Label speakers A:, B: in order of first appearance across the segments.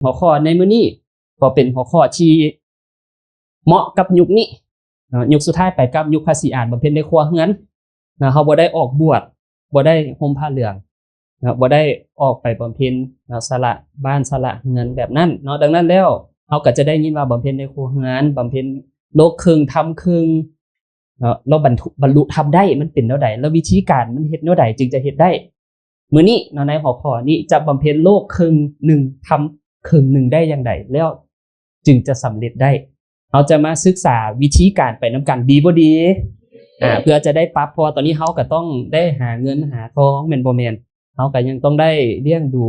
A: หัวข้อในมื้อนี้ก็เป็นหัวข้อที่เหมาะกับยุคนี้ยุคสุดท้ายไปกับยุคภาษีอ่านบำเพ็ญในครัวเฮือนเขาบ่ได้ออกบวชบ่ได้ห่มผ้าเหลืองบ่ได้ออกไปบำเพ็ญสละบ้านสละเงินแบบนั้นเนาะดังนั้นแล้วเราก็จะได้ยินว่าบำเพ็ญในครัวเฮือนบำเพ็ญโลกครึ่งทำครึ่งเราบรรลุทำได้มันเป็นแนวใดแล้ววิธีการมันเฮ็ดแนวใดจึงจะเฮ็ดได้มื้อนี้เนาะในหัวข้อนี้จะบำเพ็ญโลกครึ่งหนึ่งทำครึ่งหนึ่งได้อย่างไรแล้วจึงจะสำเร็จได้เราจะมาศึกษาวิธีการไปนํกันดีบ่ดีเพื่อจะได้ปรับเพราะตอนนี้เฮาก็ต้องได้หาเงินหาทองแม่นบ่แม่นเฮาก็ยังต้องได้เลี้ยงดู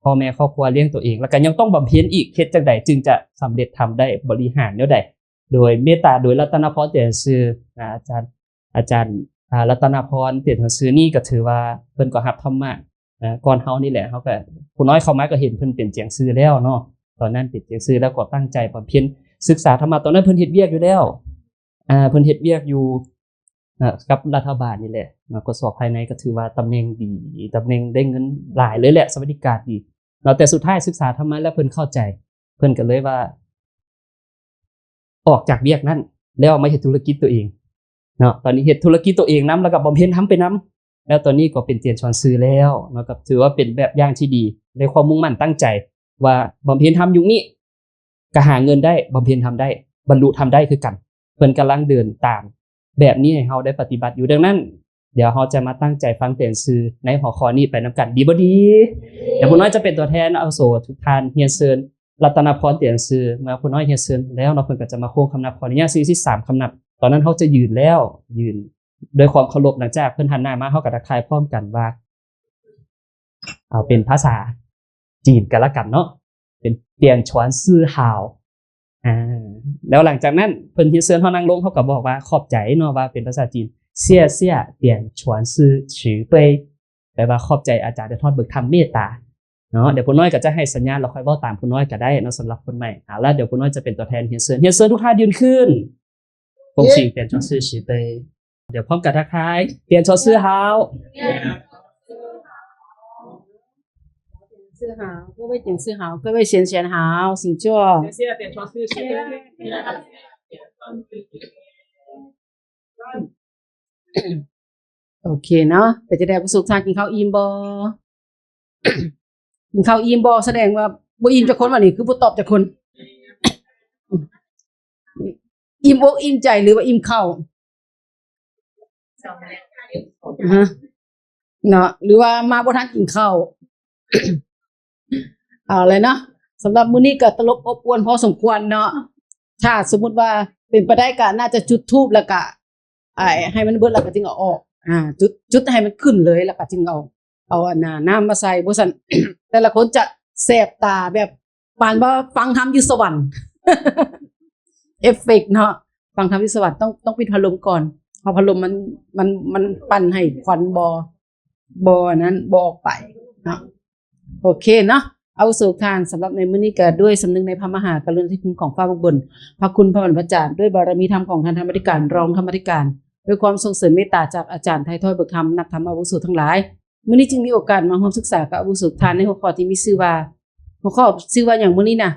A: พ่อแม่ครอบครัวเลี้ยงตัวเองแล้วก็ยังต้องบำเพ็ญอีกเฮ็ดจังไดจึงจะสำเร็จทำได้บริหารแนวใดโดยเมตตาโดยรัตนพรเตียนซื่ออาจารย์รัตนพรเตียนซื่อนี่ก็ถือว่าเพิ่นก็รับธรรมะก่อนเฮานี่แหละเฮาก็ผู้น้อยเข้ามาก็เห็นเพิ่นเป็นเจียงซื่อแล้วเนาะตอนนั้นเป็นเจียงซื่อแล้วก็ตั้งใจบำเพ็ญศึกษาธรรมะตอนนั้นเพิ่นเฮ็ดเวียกอยู่แล้วเพิ่นเฮ็ดเวียกอยู่กับรัฐบาลนี่แหละกสภายในก็ถือว่าตำแหน่งดีตำแหน่งได้เงินหลายเลยแหละสวัสดิการดีแต่สุดท้ายศึกษาธรรมะแล้วเพิ่นเข้าใจเพิ่นก็เลยว่าออกจากเวียกนั้นแล้วมาเฮ็ดธุรกิจตัวเองเนาะตอนนี้เฮ็ดธุรกิจตัวเองนำแล้วก็บำเพ็ญทำไปนำแล้วตอนนี้ก็เป็นเตียนชอนซื้อแล้วเนาะก็ถือว่าเป็นแบบอย่างที่ดีในความมุ่งมั่นตั้งใจว่าบำเพ็ญทำยุคนี้ก็หาเงินได้บำเพ็ญทำได้บรรลุทำได้คือกันเพิ่นกำลังเดินตามแบบนี้ให้เฮาได้ปฏิบัติอยู่ดังนั้นเดี๋ยวเฮาจะมาตั้งใจฟังเตียนซื้อในหัวข้อนี้ไปนำกันดีบ่ดีเดี๋ยวผู้น้อยจะเป็นตัวแทนอาวุโสทุกท่านเฮียนเชิญรัตนพรเตียนซื้อเมื่อผู้น้อยเฮียนเชิญแล้วเนาะเพิ่นก็จะมาโค้งคำนับขออนุญาตซื้อที่3คำนับตอนนั้นเฮาจะยืนแล้วยืนด้วยความเคารพหลังจากเพิ่นหันหน้ามาเฮาก็ทักทายพร้อมกันว่าเอาเป็นภาษาจีนกันละกันเนาะเป็นเตียนชวนซื่อฮาวแล้วหลังจากนั้นเพิ่นเฮียนเชิญเฮานั่งลงเฮาก็บอกว่าขอบใจเนาะว่าเป็นภาษาจีนเสี่ยเสี่ยเตียนชวนซื่อฉือเปยแปลว่าขอบใจอาจารย์ได้ทอดเบิกธรรมเมตตาเนาะเดี๋ยวผู้น้อยก็จะให้สัญญาณเราค่อยเว้าตามผู้น้อยก็ได้เนาะสำหรับคนใหม่แล้วเดี๋ยวผู้น้อยจะเป็นตัวแทนเฮียนเชิญทุกท่านยืนขึ้น恭喜เตียนชวนซื่อฉือเปยเดี๋ยวพร้อมกับทักทายเตียนชวนซื่อฮาว
B: 师好，各位讲师好，各位贤贤好，请坐。
A: 谢谢点传师谢谢
B: โอเคเนาะเป็นจะได้ประสบการณ์กินข้าวอิ่มบ่ กินข้าวอิ่มบ่แสดงว่าบ่อิ่มจากคนวันนี้คือบ่ตอบจากคน อิ่มอกอิ่มใจหรือว่าอิ่มข้าวฮะเนาะหรือว่ามาบ่ทันกินข้าว เอาเลยเนาะสำหรับมื้อนี้ก็ตลบอบอวนพอสมควรเนาะถ้าสมมุติว่าเป็นไปได้ก็น่าจะจุดธูปแล้วก็ให้มันเบิดแล้วก็จึงเอาออกจุดให้มันขึ้นเลยแล้วก็จึงเอาน้ำมาใส่บ่ซั่น แต่ละคนจะแสบตาแบบปานว่าฟังธรรมอยู่สวรรค์ เอฟเฟกต์เนาะฟังธรรมอยู่สวรรค์ต้องปิดพัดลมก่อนเพราะพัดลมมันปั่นให้ควันบ่นั้นบ่ออกไปเนาะโอเคเนาะเอาสู่ทานสำหรับในมื้อนี้ก็ด้วยสำนึกในพระมหากรุณาธิคุณของฟ้าบนพระคุณพระบรมอาจารย์ด้วยบารมีธรรมของท่านธรรมธิการรองธรรมธิการด้วยความทรงเสริมเมตตาจากอาจารย์ไทยทอดเบิกธรรมนักธรรมอาวุโสทั้งหลายมื้อนี้จึงมีโอกาสมาร่วมศึกษากับอาวุโสทานในหัวข้อที่มีชื่อว่าหัวข้อชื่อว่าอย่างมื้อนี้น่ะ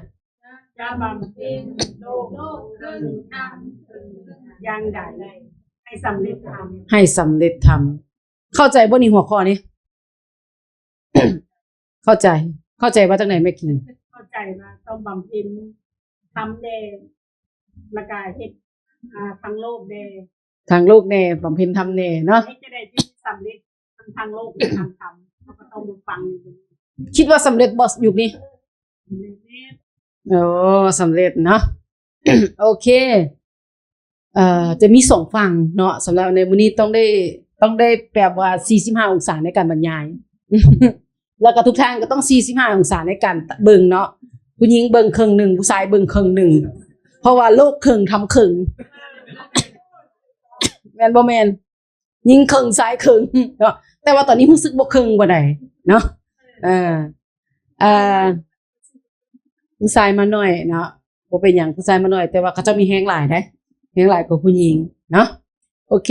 C: การบำเพ็ญโลกครึ่งธรรมยังใดให้สำเร็จธรรม
B: ให้สำเร็จธรรมเข้าใจบ่นี่หัวข้อนี้ เข้าใจว่าจากไหนไม่กิน
C: เข้าใจว่าต้องบำเพ็ญทำแดงละกายเฮ็ดทั้งโลกแดง
B: ทางโลกแน่บำเพ็ญธรรมแน่เนาะ
C: ให้จะได้ที่สำเร็จทางโลกและทางธรรมเราก็ต้องฟัง
B: คิดว่าสำเร็จบ่ยุคนี้โอ้สำเร็จเนาะ โอเคจะมี2ฝั่งเนาะสำหรับในมื้อนี้ต้องได้แบบว่า45องศาในการบรรยาย แล้วก็ทุกท่านก็ต้อง45องศาในการเบิ่งเนาะผู้หญิงเบิ่งครึ่งนึงผู้ชายเบิ่งครึ่งนึงเพราะว่าโลกครึ่งทำครึ่ง แม่นบ่แม่นยิงครึ่งซ้ายครึ่งเนาะแต่ว่าตอนนี้รู้สึกบ่ครึ่งบ่ได้เนาะผู้ชายมาหน่อยเนาะบ่เป็นหยังผู้ชายมาหน่อยแต่ว่าเขาจะมีแฮงหลายได้แฮงหลายกว่าผู้หญิงเนาะโอเค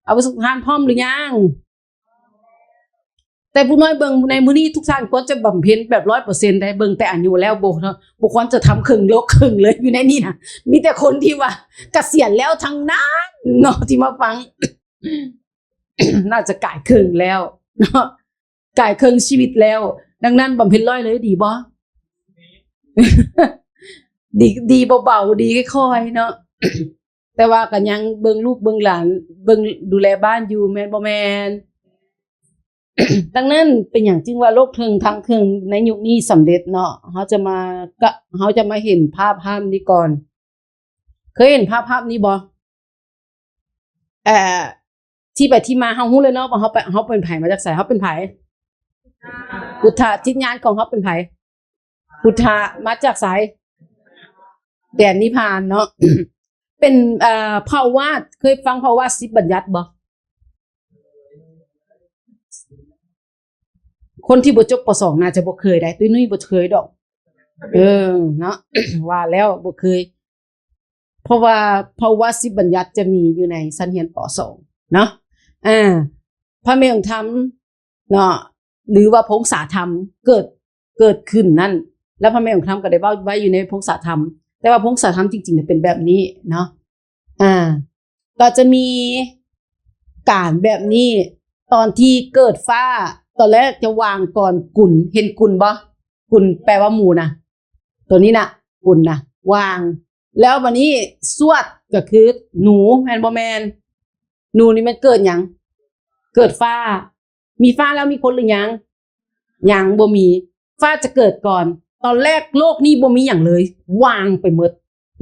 B: เอาประสบการณ์พร้อมหรือยัง แต่ผู้น้อยเบิ่งในมื้อนี้ทุกท่านควรจะบำเพ็ญแบบ100%ได้เบิ่งแต่อายุแล้วบ่เนาะบ่ควรจะทำครึ่งโลกครึ่งเลยอยู่ในนี้นะมีแต่คนที่ว่าเกษียณแล้วทั้งนั้นเนาะที่มาฟัง น่าจะก่ายครึ่งแล้วเนาะก่ายครึ่งชีวิตแล้ว ดังนั้นบำเพ็ญร้อยเลยดีบ่ ดีเบาๆดีค่อยๆเนาะ แต่ว่าก็ยังเบิ่งลูกเบิ่งหลานเบิ่งดูแลบ้านอยู่แม่นบ่แม่น ดังนั้นเป็นอย่างจริงว่าโลกเทิงทางเทิงในยุคนี้สำเร็จเนาะเขาจะมาเห็นภาพนี้ก่อน เคยเห็นภาพนี้บ่ที่ไปที่มาเฮาฮู้เลยเนาะว่าเฮาเป็นไผมาจากไสเฮาเป็นไผพุทธะจิตญาณของเฮาเป็นไผพุทธะมาจากไสแดนนิพพานเนาะ เป็นภาวาสเคยฟังภาวาส10บัญญัติบ่คนที่บ่จบป.2 น่าจะบ่เคยได้ตุ้ยนุ้ยบ่เคยดอกเนาะ ว่าแล้วบ่เคยเพราะว่าภาวาส10บัญญัติจะมีอยู่ในชั้นเรียนป.2 เนาะพระเมรุธรรมเนาะหรือว่าพงศาธรรมเกิดขึ้นนั่นแล้วพระเมรุธรรมก็ได้เว้าไว้อยู่ในพงศาธรรมแต่ว่าพงศาธรรมจริงๆเนี่ยเป็นแบบนี้เนาะก็จะมีการแบบนี้ตอนที่เกิดฟ้าตอนแรกจะวางก่อนกุ่นเห็นกุ่นบ่กุ่นแปลว่าหมูนะตัวนี้นะกุ่นนะวางแล้ววันนี้สวดก็คือหนูแม่นบ่แม่นหนูนี่มันเกิดหยังเกิดฟ้ามีฟ้าแล้วมีคนหรือยังยังบ่มีฟ้าจะเกิดก่อนตอนแรกโลกนี้บ่มีหยังเลยวางไปหมด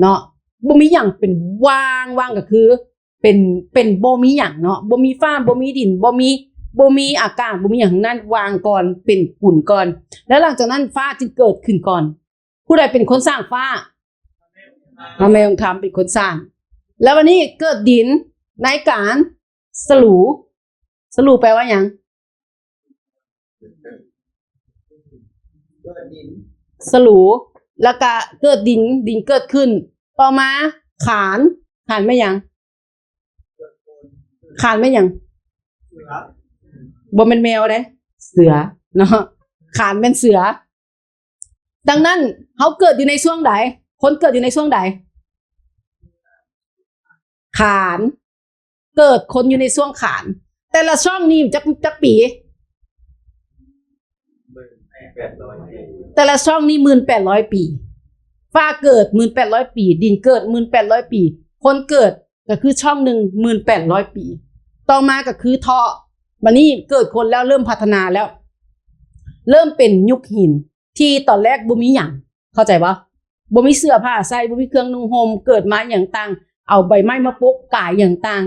B: เนาะบ่มีหยังเป็นวางก็คือเป็นบ่มีหยังเนาะบ่มีฟ้าบ่มีดินบ่มีอากาศบ่มีหยังทั้งนั้นวางก่อนเป็นกุ่นก่อนแล้วหลังจากนั้นฟ้าจึงเกิดขึ้นก่อนผู้ใดเป็นคนสร้างฟ้าพระแม่องค์ธรรมเป็นคนสร้างแล้ววันนี้เกิดดินในการสลูแปลว่าหยังสลูแล้วก็เกิดดินเกิดขึ้นต่อมาขานไม่หยังขานไม่หยังบ่เป็นแมวเด้เสือเนาะขานเป็นเสือดังนั้นเขาเกิดอยู่ในช่วงใดคนเกิดอยู่ในช่วงใดขานเกิดคนอยู่ในช่วงขานแต่ละช่องนี้จักปีแต่ละช่องนี้ 1,800 ปีฟ้าเกิด 1,800 ปีดินเกิด 1,800 ปีคนเกิดก็คือช่องหนึ่ง 1,800 ปีต่อมาก็คือเทาะบัดนี้เกิดคนแล้วเริ่มพัฒนาแล้วเริ่มเป็นยุคหินที่ตอนแรกบ่มีหยังเข้าใจบ่บ่มีเสื้อผ้าใส่บ่มีเครื่องนุ่งห่มเกิดมาอย่างต่างเอาใบไม้มาปกกายอย่างต่าง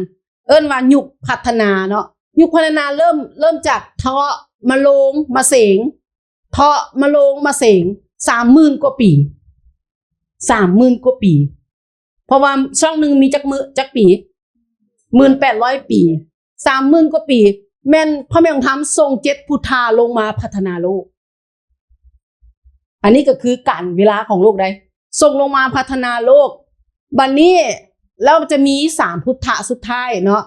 B: เอิ้นว่ายุคพัฒนาเนาะยุคพัฒนาเริ่มจากเทาะมาโลงมาเสงเทาะมาโลงมาเสง 30,000 กว่าปี 30,000 กว่าปีเพราะว่าช่องนึงมีจักปี 1,800 ปี 30,000 กว่าปีแม่นพระแม่องค์ธรรมทรง7พุทธาลงมาพัฒนาโลกอันนี้ก็คือการเวลาของโลกได้ส่งลงมาพัฒนาโลกบัดนี้แล้วจะมี3พุทธะสุดท้ายเนาะ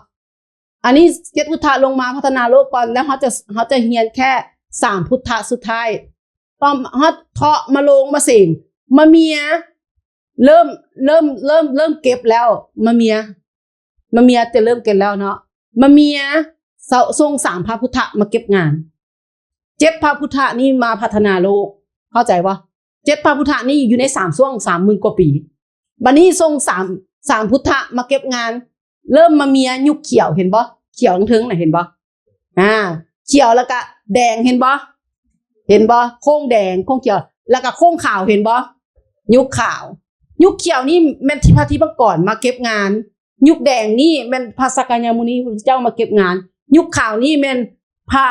B: อันนี้7พุทธะลงมาพัฒนาโลกก่อนแล้วเขาจะเรียนแค่3พุทธะสุดท้ายตอนเฮาเทาะมาลงมาเสงมาเมียเริ่มเก็บแล้วมาเมียจะเริ่มเก็บแล้วเนาะมาเมียทรง3พระพุทธมาเก็บงาน7พระพุทธนี่มาพัฒนาโลกเข้าใจบ่7พระพุทธนี่อยู่ใน3ช่วง 30,000 กว่าปีบัดนี้ทรง3พุทธมาเก็บงานเริ่มมาเมียยุคเขียวเห็นบ่เขียวถึงน่ะเห็นบ่เขียวแล้วก็แดงเห็นบ่โค้งแดงโค้งเขียวแล้วก็โค้งขาวเห็นบ่ยุคขาวยุคเขียวนี่แม่นที่พระที่ก่อนมาเก็บงานยุคแดงนี่แม่นพระสักกายมุนีพระเจ้ามาเก็บงานยุคขาวนี่แม่นพระ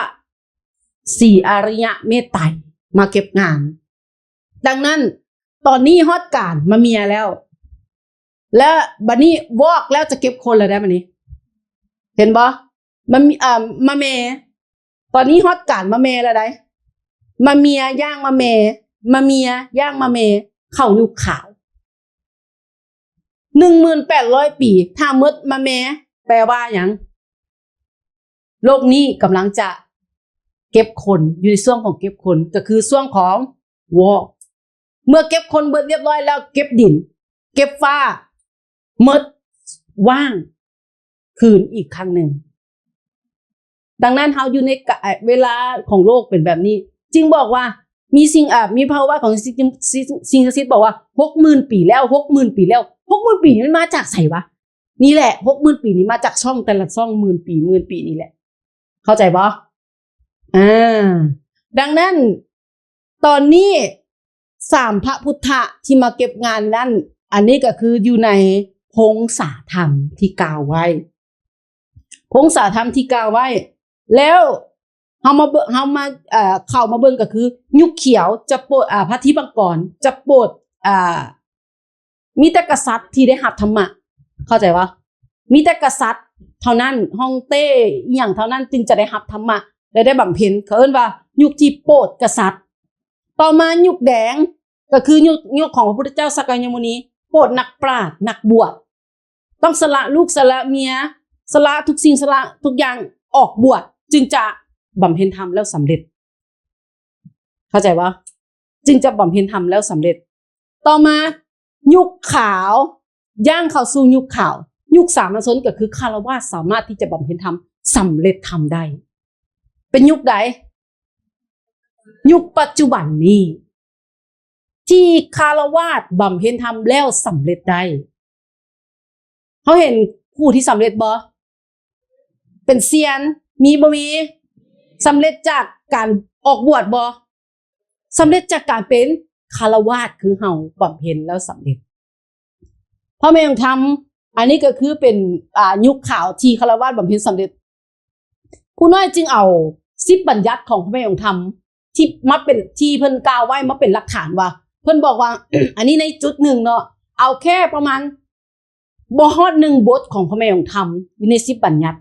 B: 4อริยเมตไตรมาเก็บงานดังนั้นตอนนี้ฮอดการมาเมียแล้วและบัดนี้วอกแล้วจะเก็บคนแล้วได้บัดนี้เห็นบ่มาเมตอนนี้ฮอดการมาเมแล้วได้มาเมียย่างมาเมมาเมียย่างมาเมเข้ายุคขาว 1,800 ปีถ้าหมดมาเมแปลว่าหยังโลกนี้กำลังจะ เก็บคนอยู่ในช่วงของเก็บคนก็คือช่วงของวอเมื่อเก็บคนเบิดเรียบร้อยแล้วเก็บดิน เก็บฟ้าหมดว่างคืนอีกครั้งหนึ่งดังนั้นเฮาอยู่ในเวลาของโลกเป็นแบบนี้จึงบอกว่ามีมีภาวะของสิ่งศักดิ์สิทธิ์บอกว่า 60,000 ปีแล้ว 60,000 ปีแล้ว 60,000 ปีมันมาจากไสวะนี่แหละ 60,000 ปีนี้มาจากช่องแต่ละช่องหมื่นปีนี่แหละเข้าใจบ่ดังนั้นตอนนี้3พระพุทธะที่มาเก็บงานนั้นอันนี้ก็คืออยู่ในพงศาธรรมที่กล่าวไว้พงศาธรรมที่กล่าวไว้แล้วเฮามาเข้ามาเบิ่งก็คือยุคเขียวจะโปรดพระทิบังกรจะโปรดมีแต่กษัตริย์ที่ได้รับธรรมะเข้าใจวะมีแต่กษัตริย์เท่านั้นฮ่องเต้อีหยังเท่านั้นจึงจะได้รับธรรมะและได้บำเพ็ญเขาเอิ้นว่ายุคที่โปรดกษัตริย์ต่อมายุคแดงก็คือยุคของพระพุทธเจ้าสักกายมุนีโปรดนักปราชญ์นักบวชต้องสละลูกสละเมียสละทุกสิ่งสละทุกอย่างออกบวชจึงจะบำเพ็ญธรรมแล้วสำเร็จเข้าใจว่าจึงจะบำเพ็ญธรรมแล้วสำเร็จต่อมายุคขาวย่างเข้าสู่ยุคขาวยุคสามัญชนก็คือฆราวาสสามารถที่จะบำเพ็ญธรรมสำเร็จธรรมได้เป็นยุคใดยุคปัจจุบันนี้ที่ฆราวาสบำเพ็ญธรรมแล้วสำเร็จได้เขาเห็นผู้ที่สำเร็จบ่เป็นเซียนมีบ่มีสำเร็จจากการออกบวชบ่สำเร็จจากการเป็นฆราวาสคือเฮาบำเพ็ญแล้วสำเร็จพระแม่ของธรรมอันนี้ก็คือเป็นยุคขาวที่ฆราวาสบำเพ็ญสำเร็จผู้น้อยจึงเอา10บัญญัติของพระแม่ของธรรมที่มาเป็นที่เพิ่นกล่าวไว้มาเป็นหลักฐานว่าเพิ่นบอกว่า อันนี้ในจุดหนึ่งเนาะเอาแค่ประมาณบ่ฮอด1บทของพระแม่ของธรรมอยู่ใน10บัญญัติ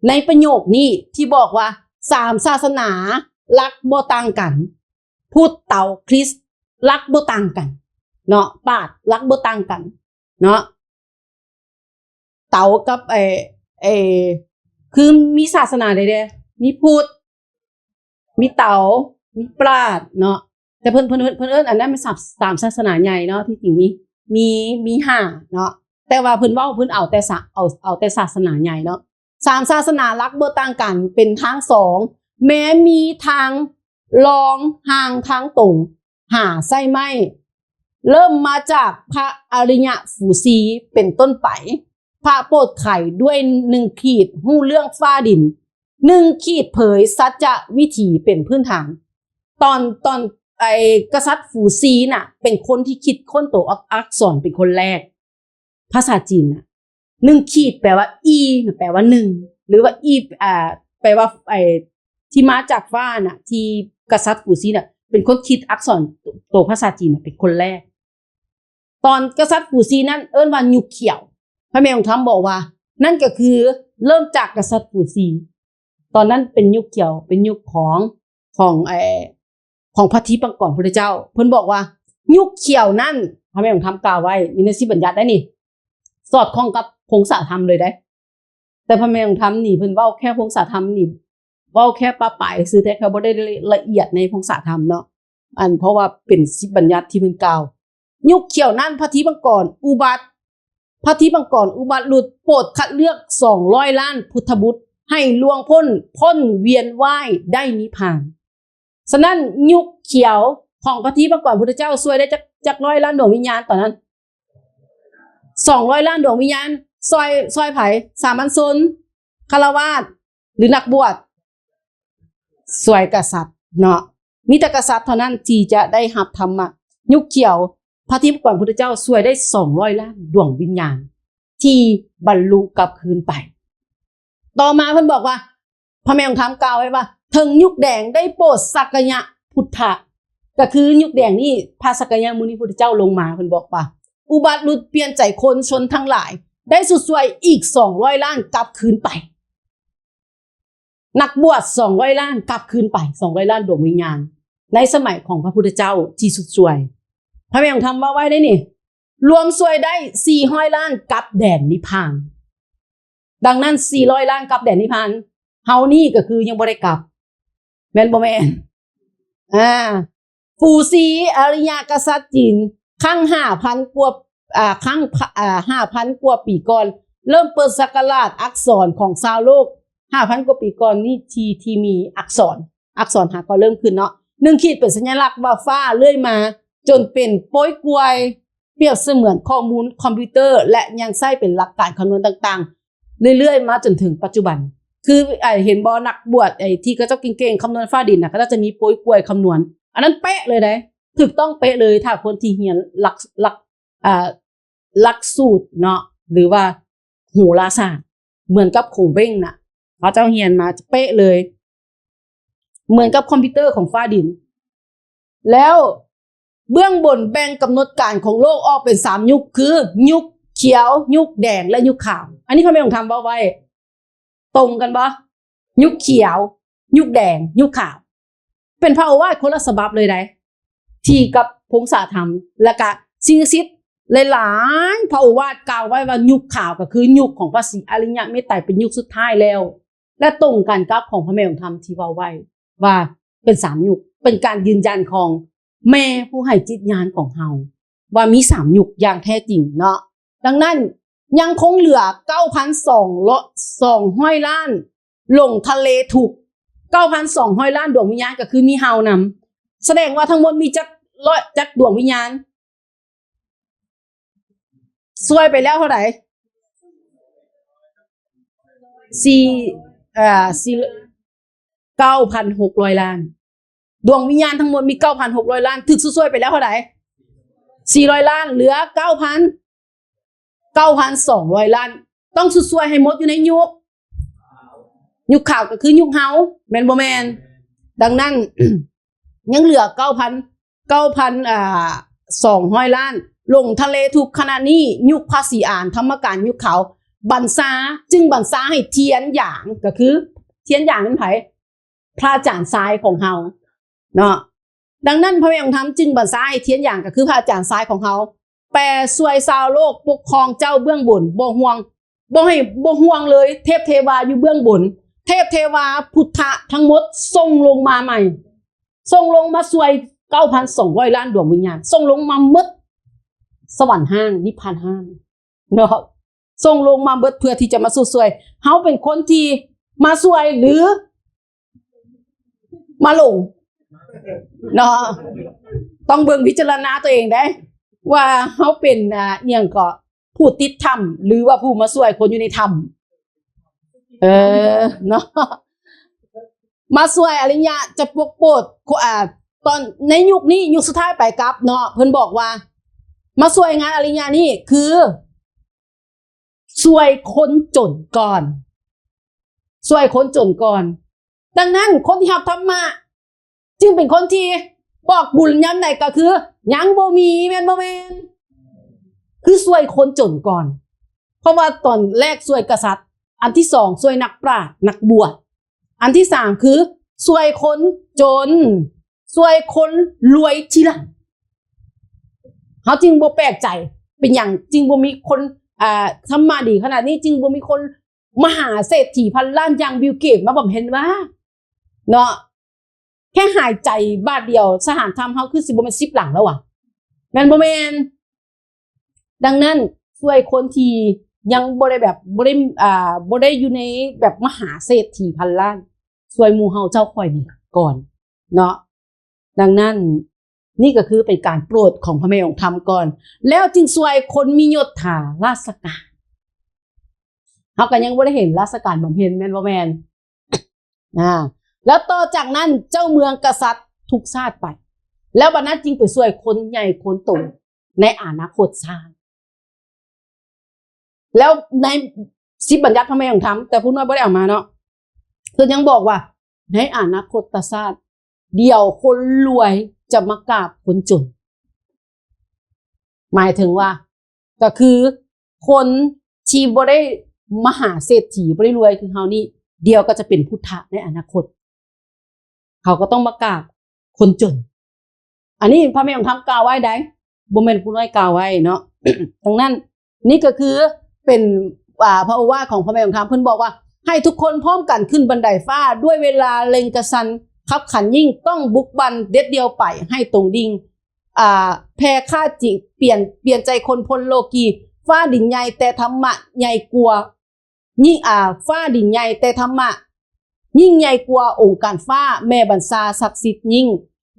B: ในประโยคนี้ที่บอกว่า3ศาสนารักบ่ต่างกันพุทธเต๋าคริสต์รักบ่ต่างกันเนาะปาดรักบ่ต่างกันเนาะเต๋ากับคือมีศาสนาใดๆมีพุทธมีเต๋ามีปราชญ์เนาะแต่เพิ่นเอิ้นอันนั้นเป็น3ศาสนาใหญ่เนาะที่จริงมี5เนาะแต่ว่าเพิ่นเว้าเพิ่นเอาแต่ศาสนาใหญ่เนาะ3ศาสนารักบ่ต่างกันเป็นทาง2แม้มีทางรองห่างทางตรงหาไส้ไหมเริ่มมาจากพระอริยฝูสีเป็นต้นไปพระโปรดไข่ด้วย1ขีดหู้เรื่องฟ้าดิน1ขีดเผยสัจจะวิถีเป็นพื้นฐานตอนกษัตริย์ฝูซีน่ะเป็นคนที่คิดค้นตัวอักษรเป็นคนแรกภาษาจีนน่ะ1ขีดแปลว่าอีแปลว่า1หรือว่าอีแปลว่าที่มาจากฟ้าน่ะที่กษัตริย์ฝูซีน่ะเป็นคนคิดอักษรตัวภาษาจีนน่ะเป็นคนแรกตอนกษัตริย์ฝูซีนั้นเอิ้นว่ายุคเขียวพระแม่ของธรรมบอกว่านั่นก็คือเริ่มจากกษัตริย์ฝูซีตอนนั้นเป็นยุคเขียวเป็นยุคของพระทิปังกรพุทธเจ้าเพิ่นบอกว่ายุคเขียวนั่นพระแม่ของธรรมกล่าวไว้มีใน10บัญญัติได้นี่สอดคล้องกับพงศาธรรมเลยได้แต่พระแม่ของธรรมนี่เพิ่นเว้าแค่พงศาธรรมนี่เว้าแค่ปะปายซื่อแต่เขาบ่ได้ละเอียดในพงศาธรรมเนาะเพราะว่าเป็น10บัญญัติที่เพิ่นกล่าวยุคเขียวนั่นพระทิปังกรอุบัติพระทิปังกรอุบัติหลุดโปรดคัดเลือก200ล้านพุทธบุตรให้ล่วงพ้นเวียนว่ายได้นิพพานฉะนั้นยุคเขียวของพระทิปังกรพุทธเจ้าช่วยได้จัก100ล้านดวงวิญญาณตอนนั้น200ล้านดวงวิญญาณซอยไผสามัญชนฆราวาสหรือนักบวชช่วยกษัตริย์เนาะมีแต่กษัตริย์เท่านั้นที่จะได้รับธรรมะยุคเขียวพระทิปังกรพุทธเจ้าช่วยได้200ล้านดวงวิญญาณที่บรรลุกลับคืนไปต่อมาเพิ่นบอกว่าพระแม่ของธรรมกล่าวไว้ว่าถึงยุคแดงได้โปรดสักยะพุทธะก็คือยุคแดงนี่พระสักยะมุนีพุทธเจ้าลงมาเพิ่นบอกว่าอุบัติหลุดเปลี่ยนใจคนชนทั้งหลายได้สุดสวยอีก200ล้านกลับคืนไปนักบวช200ล้านกลับคืนไป200ล้านดวงวิญญาณในสมัยของพระพุทธเจ้าที่สุดสวยพระแม่ของธรรมว่าไว้ได้นี่รวมสวยได้400ล้านกลับแดนนิพพานดังนั้น400ล้านกลับแดนนิพพานเฮานี่ก็คือยังบ่ได้กลับ ม่นบ่แม่นฟูซีอารยกษัตริย์จีนครั้ง5,000 กว่าครั้ง5,000 กว่าปีก่อนเริ่มเปิดศักราชอักษรของชาวโลก 5,000 กว่าปีก่อนนี่ที่มีอักษรหาก็เริ่มขึ้นเนาะ1ขีดเป็นสัญลักษณ์ว่าฟ้าเลื่อยมาจนเป็นโป้ยกวยเปรียบเสมือนข้อมูลคอมพิวเตอร์และยังใช้เป็นหลักการคำนวณต่างๆเรื่อยๆมาจนถึงปัจจุบันคือเห็นบ่นักบวชที่เขาเจ้าเก่งๆคำนวณฟ้าดินน่ะก็จะมีโป้ยกวยคำนวณอันนั้นเป๊ะเลยได้ถูกต้องเป๊ะเลยถ้าคนที่เรียนหลักสูตรเนาะหรือว่าโหราศาสตร์เหมือนกับคงเบ้งน่ะเขาเจ้าเรียนมาเป๊ะเลยเหมือนกับคอมพิวเตอร์ของฟ้าดินแล้วเบื้องบนแบ่งกำหนดการของโลกออกเป็น3ยุคคือยุคเขียวยุคแดงและยุคขาวอันนี้เขาไม่ต้องทำบ่ไว้ตรงกันบ่ยุคเขียวยุคแดงยุคขาวเป็นพระโอวาทคนละฉบับเลยได้ที่กับพงศาธรรมและก็สิ่งศักดิ์สิทธิ์หลายๆพระโอวาทกล่าวไว้ว่ายุคขาวก็คือยุคของพระศรีอริยเมตไตรเป็นยุคสุดท้ายแล้วและตรงกันกับของพระแม่ของธรรมที่ว่าไว้ว่าเป็น3ยุคเป็นการยืนยันของแม่ผู้ให้จิตญาณของเฮาว่ามี3ยุคอย่างแท้จริงเนาะดังนั้นยังคงเหลือ 9,200 ล้านลงทะเลถูก 9,200 ล้านดวงวิญญาณก็คือมีเฮานำแสดงว่าทั้งหมดมีจักดวงวิญญาณซวยไปแล้วเท่าไหร่9,600 ล้านดวงวิญญาณทั้งหมดมี 9,600 ล้านถึกซวยไปแล้วเท่าไหร่400 ล้านเหลือ 9,200 ล้านต้องซวยให้หมดอยู่ในยุคข่าวก็คือยุคเฮาแม่นบ่แม่นดังนั้น ยังเหลือ 9,200 ล้านลงทะเลทุกขณะนี้ยุคภาษีอ่านธรรมการยุคเขาบัญชาจึงบัญชาให้เทียนหยางก็คือเทียนหยางนั้นไผพระอาจารย์ซ้ายของเฮาเนาะดังนั้นพระแม่ของธรรมจึงบัญชาให้เทียนหยางก็คือพระอาจารย์ซ้ายของเฮาแปรช่วยชาวโลกปกครองเจ้าเบื้องบนบ่ห่วงเลยเทพเทวาอยู่เบื้องบนเทพเทวาพุทธะทั้งหมดส่งลงมาใหม่ส่งลงมาช่วย 9,200 ล้านดวงวิญญาณส่งลงมาหมดสวรรค์ห้างนิพพานห้างเนาะส่งลงมาเบิดเพื่อที่จะมาสู้ช่วยเฮาเป็นคนที่มาช่วยหรือมาหลงเนาะต้องเบิ่งพิจารณาตัวเองได้ว่าเฮาเป็นอิหยังก็ผู้ติดธรรมหรือว่าผู้มาช่วยคนอยู่ในธรรมเนาะมาช่วยอริยะจะปกโปรดตอนในยุคนี้ยุคสุดท้ายไปกับเนาะเพิ่นบอกว่ามาช่วยงานอริยะนี่คือช่วยคนจนก่อนช่วยคนจนก่อนดังนั้นคนที่รับธรรมะจึงเป็นคนที่บอกบุญยามใดก็คือยังบ่มีแม่นบ่แม่นคือช่วยคนจนก่อนเพราะว่าตอนแรกช่วยกษัตริย์อันที่2ช่วยนักปราชญ์นักบวชอันที่3คือช่วยคนจนช่วยคนรวยทีหลังเฮาจึงบ่แปลกใจเป็นหยังจึงบ่มีคนทำมาดีขนาดนี้จึงบ่มีคนมหาเศรษฐีพันล้านอย่างบิลเกตมาบำเพ็ญว่าเนาะแค่หายใจบาทเดียวสถานธรรมเฮาคือสิบ่แม่น10หลังแล้วว่ะแม่นบ่แม่นดังนั้นช่วยคนที่ยังบ่ได้แบบบ่ได้อยู่ในแบบมหาเศรษฐีพันล้านช่วยหมู่เฮาเจ้าค่อยนี่ก่อนเนาะดังนั้นนี่ก็คือเป็นการโปรดของพระแม่ของธรรมก่อนแล้วจึงช่วยคนมียศถาราชการเฮาก็ยังบ่ได้เห็นราชการบำเพ็ญแม่นบ่แม่นแล้วต่อจากนั้นเจ้าเมืองกษัตริย์ทุกชาติไปแล้วบัดนั้นจึงไปช่วยคนใหญ่คนโตในอนาคตชาติแล้วใน10บัญญัติพระแม่ของธรรมแต่พูดน้อยบ่ได้เอามาเนาะเพิ่นยังบอกว่าในอนาคตชาติเดี๋ยวคนรวยจะมากราบคนจนหมายถึงว่าก็คือคนที่บ่ได้มหาเศรษฐีบ่ได้รวยคือเฮานี่เดียวก็จะเป็นพุทธะในอนาคตเขาก็ต้องมากราบคนจนอันนี้พระแม่ของธรรมกล่าวไว้ได้บ่แม่นผู้น้อยกล่าวไว้เนาะ ดังนั้นนี่ก็คือเป็นพระโอวาทของพระแม่ของธรรมเพิ่นบอกว่าให้ทุกคนพร้อมกันขึ้นบันไดฟ้าด้วยเวลาเล็งกระสัน ขับขันยิ่งต้องบุกบันเด็ดเดียวไปให้ตรงดิ่งแพ้ค่าจิเปลี่ยนใจคนพลโลกีฟ้าดินใหญ่แต่ธรรมะใหญ่กว่ายิ่งฟ้าดินใหญ่แต่ธรรมะยิ่งใหญ่กว่าองค์การฟ้าแม่บรรษาศักดิ์สิทธิ์ยิ่ง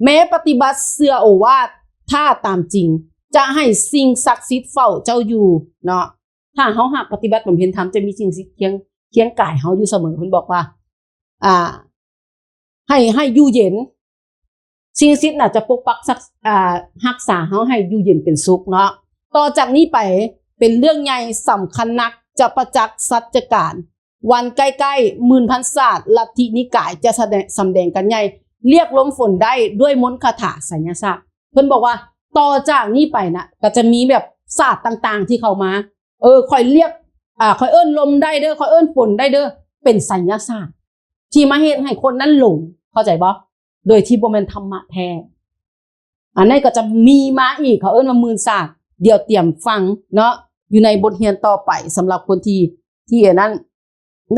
B: แม้ปฏิบัติเสื้อโอวาทถ้าตามจริงจะให้สิ่งศักดิ์สิทธิ์เฝ้าเจ้าอยู่เนาะถ้าเฮาหากปฏิบัติบำเพ็ญธรรมจะมีสิ่งศักดิ์สิทธิ์เคียงกายเฮาอยู่เสมอเพิ่นบอกว่าให้อยู่เย็นสิ่งศักดิ์สิทธิ์น่ะจะปกปักรักษาเฮาให้อยู่เย็นเป็นสุขเนาะต่อจากนี้ไปเป็นเรื่องใหญ่สำคัญนักจะประจักษ์สัจการวันใกล้ๆหมื่นพันศาสตร์ลัทธินิกายจะสำแดงกันใหญ่เรียกลมฝนได้ด้วยมนต์คาถาไสยศาสตร์เพิ่นบอกว่าต่อจากนี้ไปนะก็จะมีแบบศาสตร์ต่างๆที่เข้ามาค่อยเรียกค่อยเอิ้นลมได้เด้อค่อยเอิ้นฝนได้เด้อเป็นไสยศาสตร์ที่มาเฮ็ดให้คนนั้นหลงเข้าใจบ่โดยที่บ่แม่นธรรมะแท้อันนั้นก็จะมีมาอีกเขาเอิ้นว่าหมื่นศาสตร์เดี๋ยวเตรียมฟังเนาะอยู่ในบทเรียนต่อไปสำหรับคนที่นั้น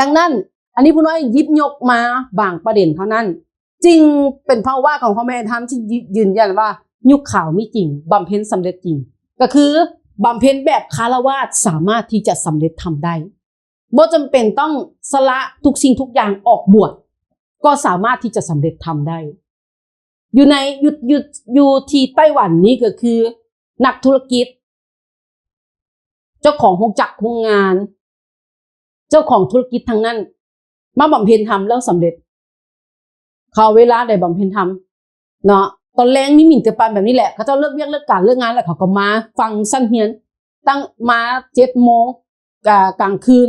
B: ดังนั้นอันนี้ผู้น้อยหยิบยกมาบางประเด็นเท่านั้นจริงเป็นเพราะว่าของพ่อแม่ทำที่ยืนยันว่ายุคข่าวมีจริงบำเพ็ญสำเร็จจริงก็คือบำเพ็ญแบบคฤหัสถ์สามารถที่จะสำเร็จทำได้บ่จำเป็นต้องสละทุกสิ่งทุกอย่างออกบวชก็สามารถที่จะสำเร็จทำได้อยู่ที่ไต้หวันนี้ก็คือนักธุรกิจเจ้าของโรงจักรโรงงานเจ้าของธุรกิจทั้งนั้นมาบำเพ็ญธรรมแล้วสำเร็จเขาเวลาได้บำเพ็ญธรรมเนาะตอนแรงมีหมิ่นจะปานแบบนี้แหละเขาเจ้าเลิกเวียกเลิกการเลิกงานแล้วเขาก็มาฟังสั้นเฮียนตั้งมา7 โมงกลางคืน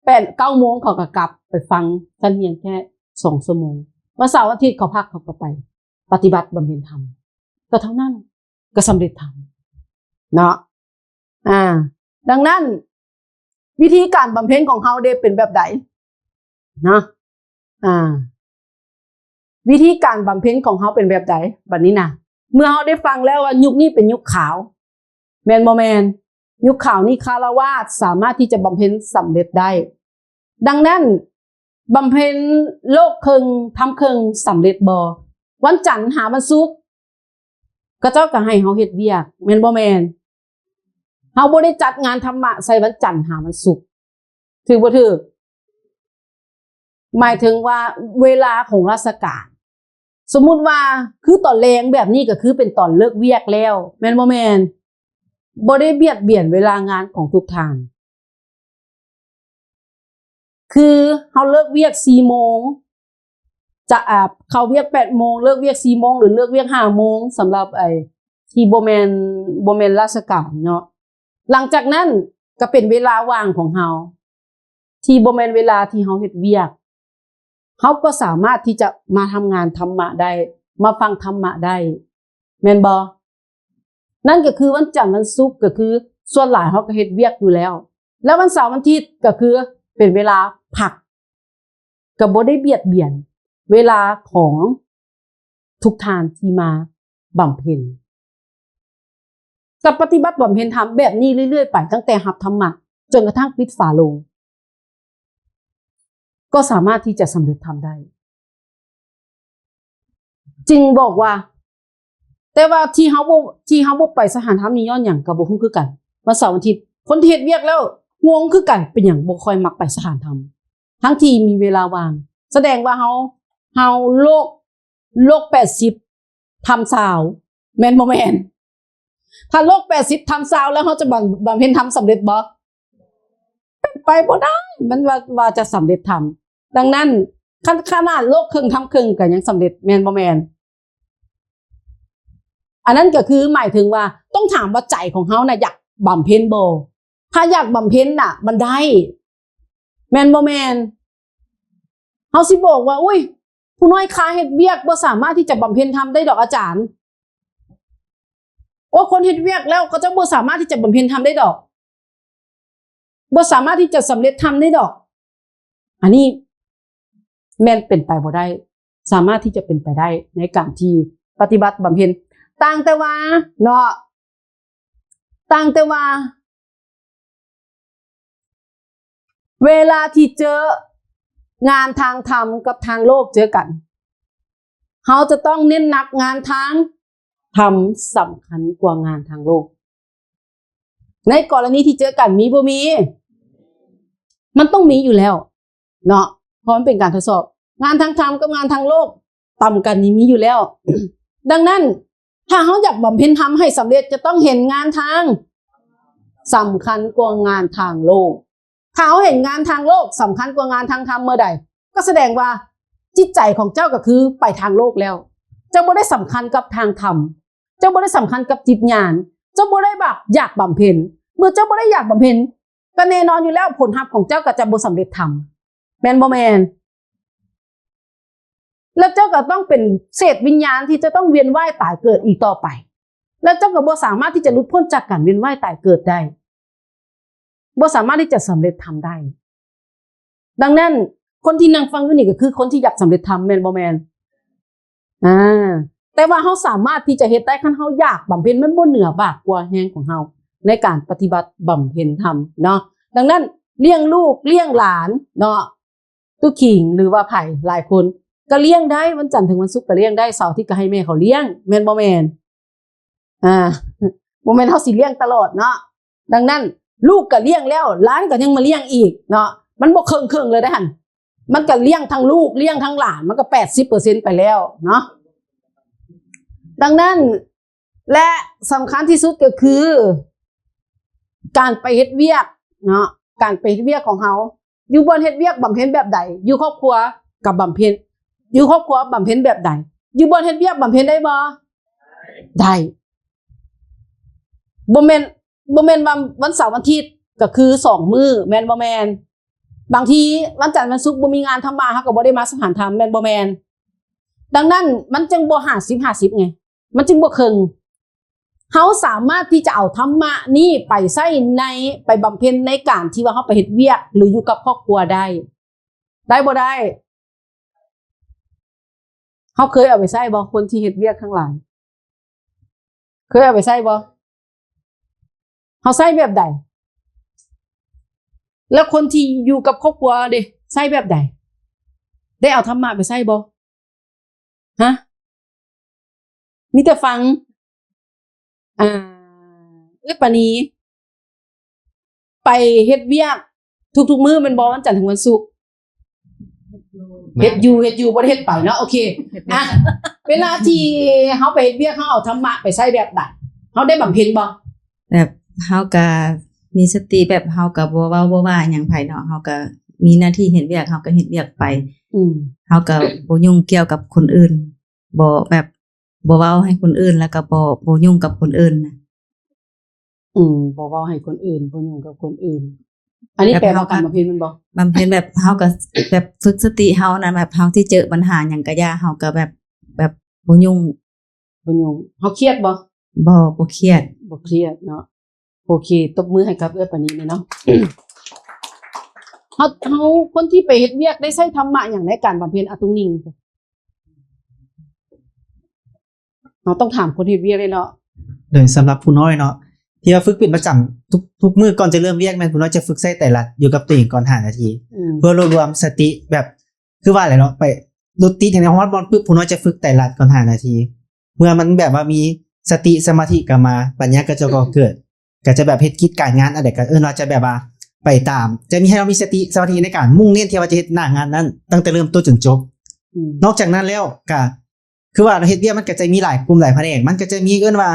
B: 8-9 โมงเขาก็กลับไปฟังสั้นเฮียนแค่2 ชั่วโมงวันเสาร์อาทิตย์เขาพักเขาก็ไปปฏิบัติบำเพ็ญธรรมก็เท่านั้นก็สำเร็จธรรมเนาะดังนั้นวิธีการบำเพ็ญของเฮาได้เป็นแบบใดนะวิธีการบำเพ็ญของเฮาเป็นแบบใดบัดนี้นะเมื่อเฮาได้ฟังแล้วว่ายุคนี้เป็นยุคขาวแมนบ่แมนยุคขาวนี่คฤหัสถ์สามารถที่จะบำเพ็ญสำเร็จได้ดังนั้นบำเพ็ญโลกครึ่งทำครึ่งสำเร็จบ่วันจันทร์หาวันศุกร์ก็เจ้าก็ให้เฮาเฮ็ดเวียกแม่นบ่แม่นเฮาบ่ได้จัดงานธรรมะใส่วันจันทร์หาวันศุกร์ถือบ่ถือหมายถึงว่าเวลาของราชการสมมุติว่าคือตอนแลงแบบนี้ก็คือเป็นตอนเลิกเวียกแล้วแม่นบ่แม่นบ่ได้เบียดเบียนเวลางานของทุกทางคือเฮาเลิกเวียก 4 โมงจะเข้าเวียก 8 โมงเลิกเวียก 4 โมงหรือเลิกเวียก 5 โมงสำหรับที่บ่แม่นราชการเนาะหลังจากนั้นก็เป็นเวลาว่างของเฮาที่บ่แม่นเวลาที่เฮาเฮ็ดเวียกเฮาก็สามารถที่จะมาทำงานธรรมะได้มาฟังธรรมะได้แม่นบ่นั่นก็คือวันจันทร์วันศุกร์ก็คือส่วนหลายเฮาก็เฮ็ดเวียกอยู่แล้วแล้ววันเสาร์วันอาทิตย์ก็คือเป็นเวลาพักก็บ่ได้เบียดเบียนเวลาของทุกทานที่มาบำเพ็ญกับปฏิบัติบำเพ็ญธรรมแบบนี้เรื่อยๆไปตั้งแต่หับธรรมะจนกระทั่งปิดฝาโลงก็สามารถที่จะสำเร็จทำได้จริงบอกว่าแต่ว่าที่เฮาบ่ไปสถานธรรมนี้ย้อนหยังก็บ่ฮู้คือกันวันเสาร์วันอาทิตย์คนที่เฮ็ดเวียกแล้วงงคือกันเป็นหยังบ่ค่อยมักไปสถานธรรมทั้งที่มีเวลาว่างแสดงว่าเฮาโลก80ทำสาวแม่นบ่แม่นถ้าโลก80ทำสาวแล้วเฮาจะบำเพ็ญธรรมสำเร็จบ่เป็นไปบ่ได้มันว่าจะสำเร็จธรรมดังนั้นขนาดโลกครึ่งทำครึ่งก็ยังสำเร็จแม่นบ่แม่นอันนั้นก็คือหมายถึงว่าต้องถามว่าใจของเฮาน่ะอยากบำเพ็ญบ่ถ้าอยากบำเพ็ญน่ะมันได้แม่นบ่แม่นเฮาสิบอกว่าอุ้ยผู้น้อยค้าเฮ็ดเวียกบ่สามารถที่จะบำเพ็ญธรรมได้ดอกอาจารย์โอ้คนเฮ็ดเวียกแล้วก็จะบ่สามารถที่จะบำเพ็ญธรรมได้ดอกบ่สามารถที่จะสำเร็จธรรมได้ดอกอันนี้แม่นเป็นไปบ่ได้สามารถที่จะเป็นไปได้ในการที่ปฏิบัติบำเพ็ญต่างแต่ว่าเนาะต่างแต่ว่าเวลาที่เจองานทางธรรมกับทางโลกเจอกัน เฮาจะต้องเน้นหนักงานทางธรรมสำคัญกว่างานทางโลกในกรณีที่เจอกันมีบ่มี มันต้องมีอยู่แล้วเนาะเพราะมันเป็นการทดสอบงานทางธรรมกับงานทางโลกต่ำกันนี่มีอยู่แล้ว ดังนั้นถ้าเขาอยากบำเพ็ญธรรมให้สำเร็จจะต้องเห็นงานทางสำคัญกว่างานทางโลกถ้าเขาเห็นงานทางโลกสำคัญกว่างานทางธรรมเมื่อใดก็แสดงว่าจิตใจของเจ้าก็คือไปทางโลกแล้วเจ้าบ่ได้สำคัญกับทางธรรมเจ้าบ่ได้สำคัญกับจิตญาณเจ้าบ่ได้แบบอยากบำเพ็ญเมื่อเจ้าบ่ได้อยากบำเพ็ญก็แน่นอนอยู่แล้วผลลัพธ์ของเจ้าก็จะบ่สำเร็จธรรมแม่นบ่แม่นแล้วเจ้าก็ต้องเป็นเศษวิญญาณที่จะต้องเวียนว่ายตายเกิดอีกต่อไปแล้วเจ้าก็บ่สามารถที่จะหลุดพ้นจากการเวียนว่ายตายเกิดได้บ่สามารถที่จะสำเร็จธรรมได้ดังนั้นคนที่นั่งฟังอยู่นี่ก็คือคนที่อยากสำเร็จธรรมแม่นบ่แม่นแต่ว่าเฮาสามารถที่จะเฮ็ดได้คันเฮาอยากบำเพ็ญมันบ่เหนือบากกว่าแฮงของเฮาในการปฏิบัติบำเพ็ญธรรมเนาะดังนั้นเลี้ยงลูกเลี้ยงหลานเนาะตุขิงหรือว่าไผ่หลายคนก็เลี้ยงได้วันจันทร์ถึงวันศุกร์ก็เลี้ยงได้เสาร์อาทิตย์ก็ให้แม่เขาเลี้ยงแม่นบ่แม่นบ่แม่นเฮาสิเลี้ยงตลอดเนาะดังนั้นลูกก็เลี้ยงแล้วหลานก็ยังมาเลี้ยงอีกเนาะมันบ่ครึ่งๆเลยได้หั่นมันก็เลี้ยงทั้งลูกเลี้ยงทั้งหลานมันก็ 80% ไปแล้วเนาะดังนั้นและสำคัญที่สุดก็คือการไปเฮ็ดเวียกเนาะการไปเฮ็ดเวียกของเฮาอยู่บนเฮ็ดเวียกบำเพ็ญแบบใดอยู่ครอบครัวกับบำเพ็ญอยู่ครอบครัวบำเพ็ญแบบใดอยู่บนเฮ็ดเวียกบำเพ็ญได้บ่ได้บ่แม่นวันเสาร์วันอาทิตย์ก็คือ2มื้อแม่นบ่แม่นบางทีวันจันทร์วันศุกร์บ่มีงานทำมาเฮาก็บ่ได้มาสถานธรรมแม่นบ่แม่นดังนั้นมันจึงบ่50-50ไงมันจึงบ่ครึ่งเฮาสามารถที่จะเอาธรรมะนี้ไปใช้ในไปบำเพ็ญในการที่ว่าเฮาไปเฮ็ดเวียกหรืออยู่กับครอบครัวได้บ่ได้เฮาเคยเอาไปใช้บ่คนที่เฮ็ดเวียกทั้งหลายเคยเอาไปใช้บ่เฮาใช้แบบใดแล้วคนที่อยู่กับครอบครัวเด้ใช้แบบใดได้เอาธรรมะไปใช้บ่ฮะมีแต่ฟังปานนี้ไปเฮ็ดเวียกทุกๆมื้อแม่นบ่วันจันทร์ถึงวันศุกร์เฮ็ดอยู่บ่ได้เฮ็ดไปเนาะโอเคเวลาที่เฮาไปเฮ็ดเวียกเฮาเอาธรรมะไปใช้แบบใดเฮาได้บำเพ็ญบ่
D: แบบเฮาก็มีสติแบบเฮาก็บ่เว้าบ่ว่าหยังไผเนาะเฮาก็มีหน้าที่เฮ็ดเวียกเฮาก็เฮ็ดเวียกไปเฮาก็บ่ยุ่งเกี่ยวกับคนอื่นบ่แบบบ่เว้าให้คนอื่นแล้วก็บ่ยุ่งกับคนอื่นนะ
B: บ่เว้าให้คนอื่นบ่ยุ่งกับคนอื่นอันนี้แปลว่าการบำเพ็ญมันบ่
D: บำเพ็ญแบบเฮาก็แบบฝึกสติเฮานะแบบเฮาที่เจอปัญหาหยังก็อย่าเฮาก็แบบบ่ยุ่ง
B: เฮาเครียดบ่
D: บ่เครียด
B: เนาะโอเคตบมือให้กับปานนี้เลยเนาะเฮาคนที่ไปเฮ็ดเวียกได้ใช้ธรรมะหยังในการบำเพ็ญตรงนี้เราต้องถามคนเฮ็ดเวียกเลยเนาะ
E: โดยสำหรับผู้น้อยเนาะที่ว่าฝึกเป็นประจำทุกมื้อก่อนจะเริ่มเวียกแม่นผู้น้อยจะฝึกใช้แต่ละอยู่กับตัวเองก่อน5นาทีเพื่อรวมสติแบบคือว่าอะไรเนาะไปรถติดอย่างในฮอดบอลปึ๊บผู้น้อยจะฝึกแต่ละก่อน5นาทีเมื่อมันแบบว่ามีสติสมาธิกลับมาปัญญาก็จะเกิดก็จะแบบเฮ็ดกิจการงานอะไรก็เราจะแบบว่าไปตามจะมีให้เรามีสติสมาธิในการมุ่งเน้นที่ว่าจะเฮ็ดหน้างานนั้นตั้งแต่เริ่มต้นจนจบนอกจากนั้นแล้วก็คือว่าเฮ็ดเวียกมันก็จะมีหลายกลุ่มหลายแผนกมันก็จะมีว่า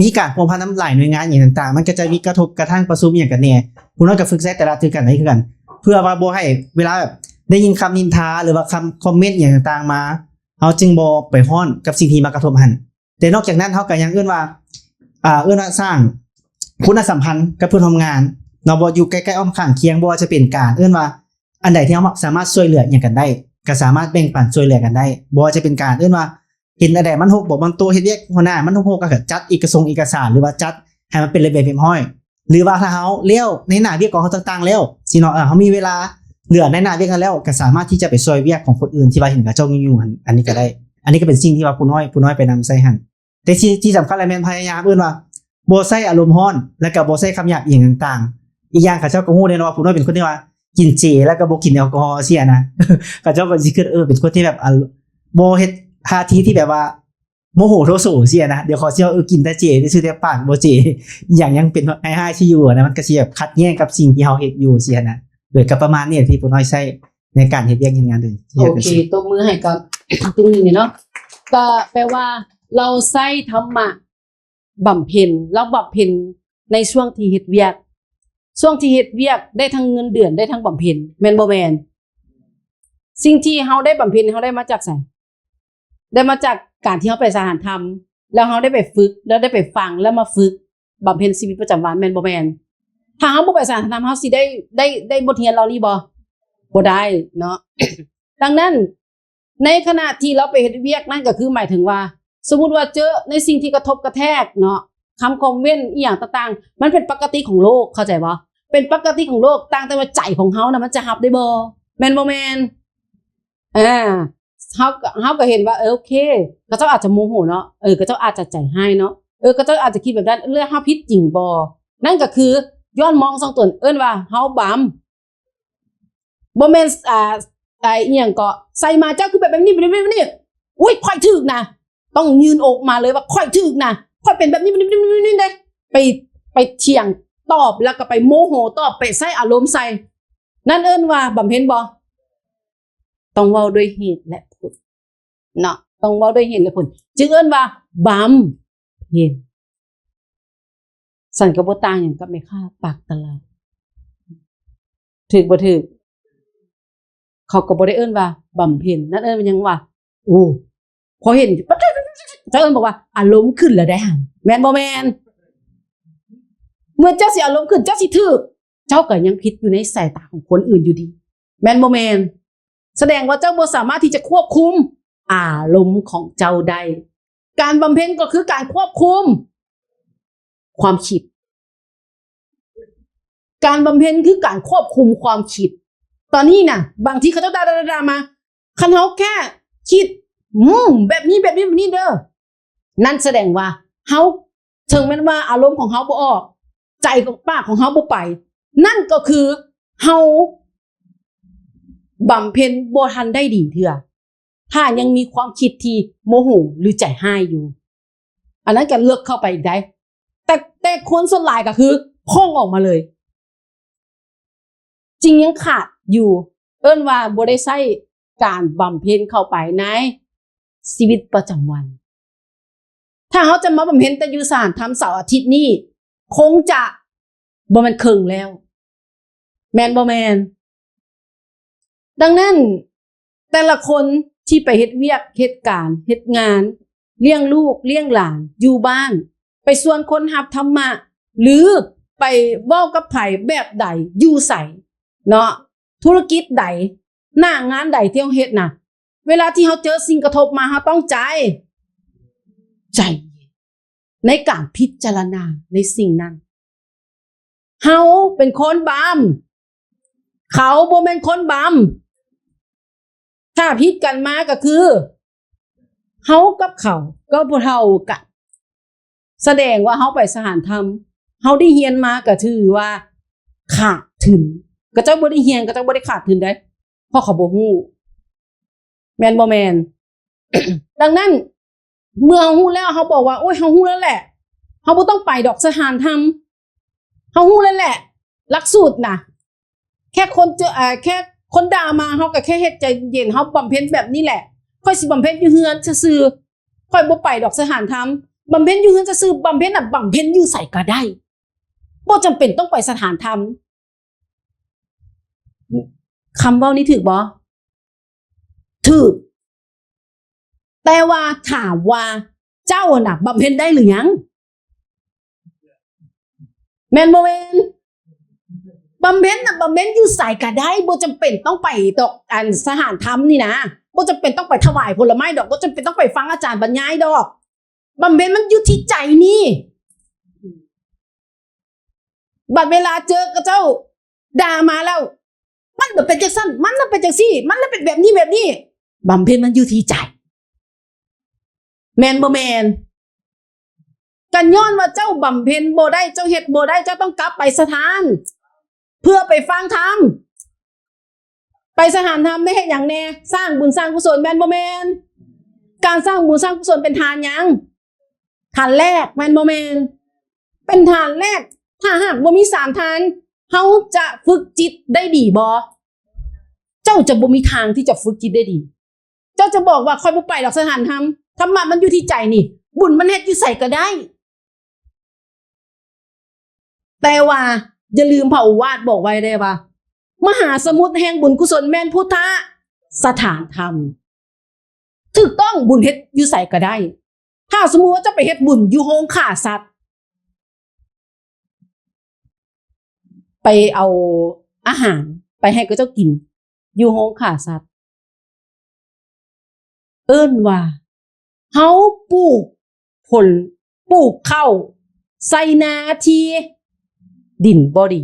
E: มีการพัวพันน้ำหลายหน่วยงานอย่างต่างๆมันก็จะมีกระทบกระทั่งประชุมอย่างกันแน่ผู้น้อยก็ฝึกใช้แต่ละคือกันได้คือกันเพื่อว่าบ่ให้เวลาแบบได้ยินคำนินทาหรือว่าคำคอมเมนต์อย่างต่างๆมาเฮาจึงบ่ไปฮ้อนกับสิ่งที่มากระทบหันแต่นอกจากนั้นเฮาก็ยังว่าสร้างคุณสัมพันธ์กับเพื่อนร่วมงานเนาะบ่อยู่ใกล้ๆอ้อมข้างเคียงบ่ว่าจะเป็นการว่าอันใดที่เฮาสามารถช่วยเหลืออย่างกันได้ก็สามารถแบ่งปันช่วยเหลือกันได้บ่ว่าจะเป็นการว่าเห็นอะไรมันหกบอกบางตัวเฮ็ดเวียกหัวหน้ามันหกก็จัดเอกสารหรือว่าจัดให้มันเป็นระเบียบเรียบร้อยหรือว่าถ้าเฮาเลี้ยวในหน้าเวียกของเฮาต่างๆแล้วสิเนาะเฮามีเวลาเหลือในหน้าเวียกกันแล้วก็สามารถที่จะไปช่วยเวียกของคนอื่นที่ว่าเห็นกับเจ้าอยู่อันนี้ก็ได้อันนี้ก็เป็นสิ่งที่ว่าผู้น้อยไปนำใส่หั่นแต่ที่สำคัญแล้วแม่นพยายามว่าบ่ใส่อารมณ์ร้อนแล้วก็บ่ใส่คำหยาบอีกต่างๆอีกอย่างเขาเจ้าก็ฮู้ได้เนาะว่าผู้น้อยเป็นคนที่ว่ากินเจแล้วก็บ่กินแอลกอฮอล์เสียนะเขาเจ้าก็สิคิดเป็นคนที่แบบบ่เฮ็ด ท่าทีที่แบบว่าโมโหโทโสเสียนะเดี๋ยวเขาเชื่อกินแต่เจได้ชื่อแต่ปากบ่เจอย่างยังเป็นไอ้ห้าที่อยู่นะมันก็สิแบบขัดแย้งกับสิ่งที่เฮาเฮ็ดอยู่เสียนะโดยก็ประมาณนี้ที่ผู้น้อยใช้ในการเฮ็ดเวียกเฮ็ดงานเด้อ
B: โอเคตบมือให้กับ ตรงนี้เนาะก็แปลว่าเราใช้ธรรมะบำเพ็ญแล้วบำเพ็ญในช่วงที่เฮ็ดเวียกช่วงที่เฮ็ดเวียกได้ทั้งเงินเดือนได้ทั้งบำเพ็ญแม่นบ่แม่นสิ่งที่เฮาได้บำเพ็ญเฮาได้มาจากไสได้มาจากการที่เฮาไปสถานธรรมแล้วเฮาได้ไปฝึกแล้วได้ไปฟังแล้วมาฝึกบำเพ็ญชีวิตประจำวันแม่นบ่แม่นถ้าเฮาบ่ไปสถานธรรมเฮาสิได้บทเรียนเหล่านี้บ่ได้เนาะ ดังนั้นในขณะที่เราไปเฮ็ดเวียกนั่นก็คือหมายถึงว่าสมมุติว่าเจอในสิ่งที่กระทบกระแทกเนาะคำคอมเมนต์อีหยังต่างๆมันเป็นปกติของโลกเข้าใจบ่เป็นปกติของโลกต่างแต่ว่าใจของเฮานะมันจะรับได้บ่แม่นบ่แม่นเฮาก็เห็นว่าโอเคก็เจ้าอาจจะโมโหเนาะก็เจ้าอาจจะใจให้เนาะก็เจ้าอาจจะคิดแบบนั้นเรื่องเฮาผิดจริงบ่นั่นก็คือย้อนมองสองตนเอิ้นว่าเฮาบำบ่แม่นอีหยังก็ใส่มาเจ้าคือแบบนี้อุ้ยค่อยถึกนะต้องยืนอกมาเลยว่าค่อยถึกนะค่อยเป็นแบบนี้เด้ไปเถียงตอบแล้วก็ไปโมโหตอบไปใส่อารมณ์ใส่นั่นเอิ้นว่าบำเพ็ญบ่ต้องเว้าด้วยเหตุและผลเนาะต้องเว้าด้วยเหตุและผลจึงเอิ้นว่าบำเพ็ญสั่นก็บ่ต่างหยังกับแม่ค้าปากตลาดถึกบ่ถึกเขาก็บ่ได้เอิ้นว่าบำเพ็ญนั่นเอิ้นว่าหยังว่าโอ้พอเห็นเจ้าเอิ้นบอกว่าอารมณ์ขึ้นแล้วได้หั่นแม่นบ่แม่นเมื่อเจ้าสิอารมณ์ขึ้นเจ้าสิถึกเจ้าก็ยังผิดอยู่ในสายตาของคนอื่นอยู่ดีแม่นบ่แม่นแสดงว่าเจ้าบ่สามารถที่จะควบคุมอารมณ์ของเจ้าได้การบำเพ็ญก็คือการควบคุมความคิดการบำเพ็ญคือการควบคุมความคิดตอนนี้น่ะบางทีเขาเจ้าด่ามาคันเฮาแค่คิดแบบนี้เด้อนั่นแสดงว่าเฮาถึงแม้ว่าอารมณ์ของเฮาบ่ออกใจของปากของเฮาบ่ไปนั่นก็คือเฮาบำเพ็ญบ่ทันได้ดีเทื่อถ้ายังมีความคิดที่โมโหหรือใจห้ายอยู่อันนั้นก็เลือกเข้าไปอีกได้แต่คนส่วนหลายก็คือพ่องออกมาเลยจริงยังขาดอยู่เอิ้นว่าบ่ได้ใช้การบำเพ็ญเข้าไปในชีวิตประจำวันถ้าเขาจะมาบำเพ็ญแต่อยู่ศาลทำเสาร์อาทิตย์นี้คงจะบ่มันครึ่งแล้วแม่นบ่แม่นดังนั้นแต่ละคนที่ไปเฮ็ดเวียกเฮ็ดการเฮ็ดงานเลี้ยงลูกเลี้ยงหลานอยู่บ้านไปส่วนคนรับธรรมะหรือไปเว้ากับไผแบบใดอยู่ไสเนาะธุรกิจใดหน้างานใดที่เฮาเฮ็ดน่ะเวลาที่เฮาเจอสิ่งกระทบมาเฮาต้องใจในการพิจารณาในสิ่งนั้นเฮาเป็นคนบำเขาบ่แม่นคนบำถ้าผิดกันมาก็คือเฮากับเขาก็บ่เท่ากันแสดงว่าเฮาไปสถานธรรมเฮาได้เรียนมาก็ถือว่าขาดทุนก็เจ้าบ่ได้เรียนก็เจ้าบ่ได้ขาดทุนได้เพราะเขาบ่ฮู้แม่นบ่แม่น ดังนั้นเมื่อเฮาฮู้แล้วเฮาบอกว่าโอ้ยเฮาฮู้แล้วแหละเฮาบ่ต้องไปดอกสถานธรรมเฮาฮู้แล้วแหละหลักสูตรน่ะแค่คนแค่คนด่ามาเฮาก็แค่เฮ็ดใจเย็นเฮาบำเพ็ญแบบนี้แหละค่อยสิบำเพ็ญอยู่เฮือนซื่อๆค่อยบ่ไปดอกสถานธรรมบำเพ็ญอยู่เฮือนซื่อๆบำเพ็ญน่ะบำเพ็ญอยู่ไสก็ได้บ่จำเป็นต้องไปสถานธรรมคำเว้านี้ถูกบ่ถูกแต่ว่าถามว่าเจ้าน่ะบำเพ็ญได้หรือยังแม่นบ่แม่นบำเพ็ญน่ะบำเพ็ญอยู่ไสก็ได้บ่จำเป็นต้องไปดอกสถานธรรมนี่นะบ่จำเป็นต้องไปถวายผลไม้ดอกบ่จำเป็นต้องไปฟังอาจารย์บรรยายดอกบำเพ็ญมันอยู่ที่ใจนี่บัดเวลาเจอกับเจ้าด่ามาแล้วมันน่ะเป็นจังซั่นมันน่ะเป็นจังซี่มันน่ะเป็นแบบนี้บำเพ็ญมันอยู่ที่ใจแม่นบ่แม่นกันย้อนว่าเจ้าบำเพ็ญบ่ได้เจ้าเฮ็ดบ่ได้เจ้าต้องกลับไปสถานเพื่อไปฟังธรรมไปสถานธรรมได้เฮ็ดหยังแน่สร้างบุญสร้างกุศลแม่นบ่แม่น การสร้างบุญสร้างกุศลเป็นทานยังทานแรกแม่นบ่แม่นเป็นทานแรกถ้าหากบ่มี3ทานเฮาจะฝึกจิตได้ดีบ่เจ้าจะบ่มีทางที่จะฝึกจิตได้ดีเจ้าจะบอกว่าค่อยบ่ไปดอกสถานธรรมะมันอยู่ที่ใจนี่บุญมันเฮ็ดอยู่ใส่ก็ได้แต่ว่าอย่าลืมพระโอวาทบอกไว้ได้ว่ามหาสมุทรแห่งบุญกุศลแม่นพุทธสถานธรรมถูกต้องบุญเฮ็ดอยู่ใส่ก็ได้ถ้าสมมุติว่าจะไปเฮ็ดบุญอยู่โรงฆ่าสัตว์ไปเอาอาหารไปให้กับเจ้ากินอยู่โรงฆ่าสัตว์เอิ้นว่าเฮาปลูกข้าวใส่นาทีดินบ่ดี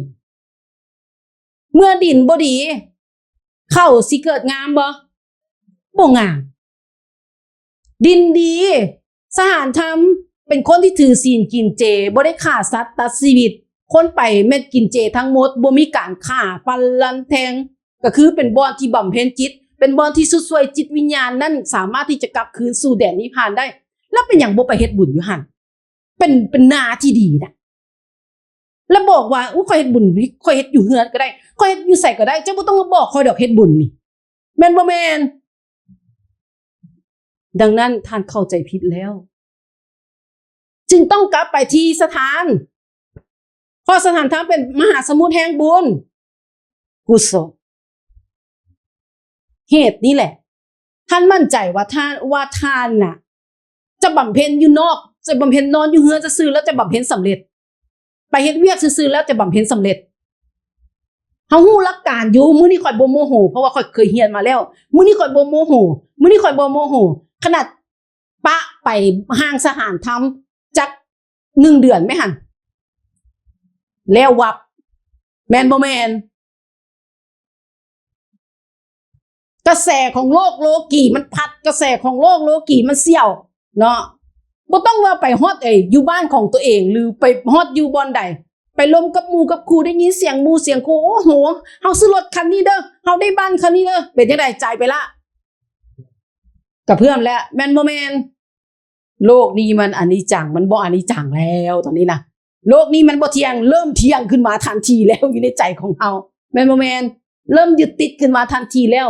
B: เมื่อดินบ่ดีข้าวสิเกิดงามบ่งามดินดีสหานธรรมเป็นคนที่ถือศีลกินเจบ่ได้ฆ่าสัตว์ตัดชีวิตคนไปแม่นกินเจทั้งหมดบ่มีการฆ่าฟันลันแทงก็คือเป็นบ่อนที่บำเพ็ญจิตเป็นบ่อนที่สุดสวยจิตวิญญาณนั้นสามารถที่จะกลับคืนสู่แดนนิพพานได้แล้วเป็นหยังบ่ไปเฮ็ดบุญอยู่หั่นเป็นนาที่ดีนะแล้วบอกว่าข่อยเฮ็ดบุญข่อยเฮ็ดอยู่เฮือนก็ได้ข่อยเฮ็ดอยู่ไสก็ได้เจ้าบ่ต้องมาบอกข่อยดอกเฮ็ดบุญนี่แม่นบ่แม่นดังนั้นท่านเข้าใจผิดแล้วจึงต้องกลับไปที่สถานเพราะสถานธรรมเป็นมหาสมุทรแห่งบุญกุศลเหตุนี้แหละท่านมั่นใจว่าท่านน่ะจะบำเพ็ญอยู่นอกจะบำเพ็ญนอนอยู่เฮือนจะซื้อแล้วจะบำเพ็ญสำเร็จไปเฮ็ดเวียกซื่อๆแล้วจะบำเพ็ญสำเร็จเฮาฮู้หลักการอยู่มื้อนี้ข่อยบ่โมโหเพราะว่าข่อยเคยเรียนมาแล้วมื้อนี้ข่อยบ่โมโหมื้อนี้ข่อยบ่โมโหขนาดปะไปห้างสถานธรรมจัก1 เดือนไหมหั่นแล้ววับแม่นบ่แม่นกระแสของโลกโลกีมันพัดกระแสของโลกโลกีมันเสี่ยวเนาะบ่ต้องว่าไปฮอดอยู่บ้านของตัวเองหรือไปฮอดอยู่บ่อนใดไปลมกับหมู่กับครูได้ยินเสียงหมู่เสียงครูโอ้โหเฮาซื้อรถคันนี้เด้อเฮาได้บ้านคันนี้เด้อเป็นจังได๋จ่ายไปละกับเพื่อนแล้วแม่นบ่แม่นโลกนี้มันอนิจจังมันบ่อนิจจังแล้วตอนนี้นะโลกนี้มันบ่เที่ยงเริ่มเที่ยงขึ้นมาทันทีแล้วอยู่ในใจของเฮาแม่นบ่แม่นเริ่มยึดติดขึ้นมาทันทีแล้ว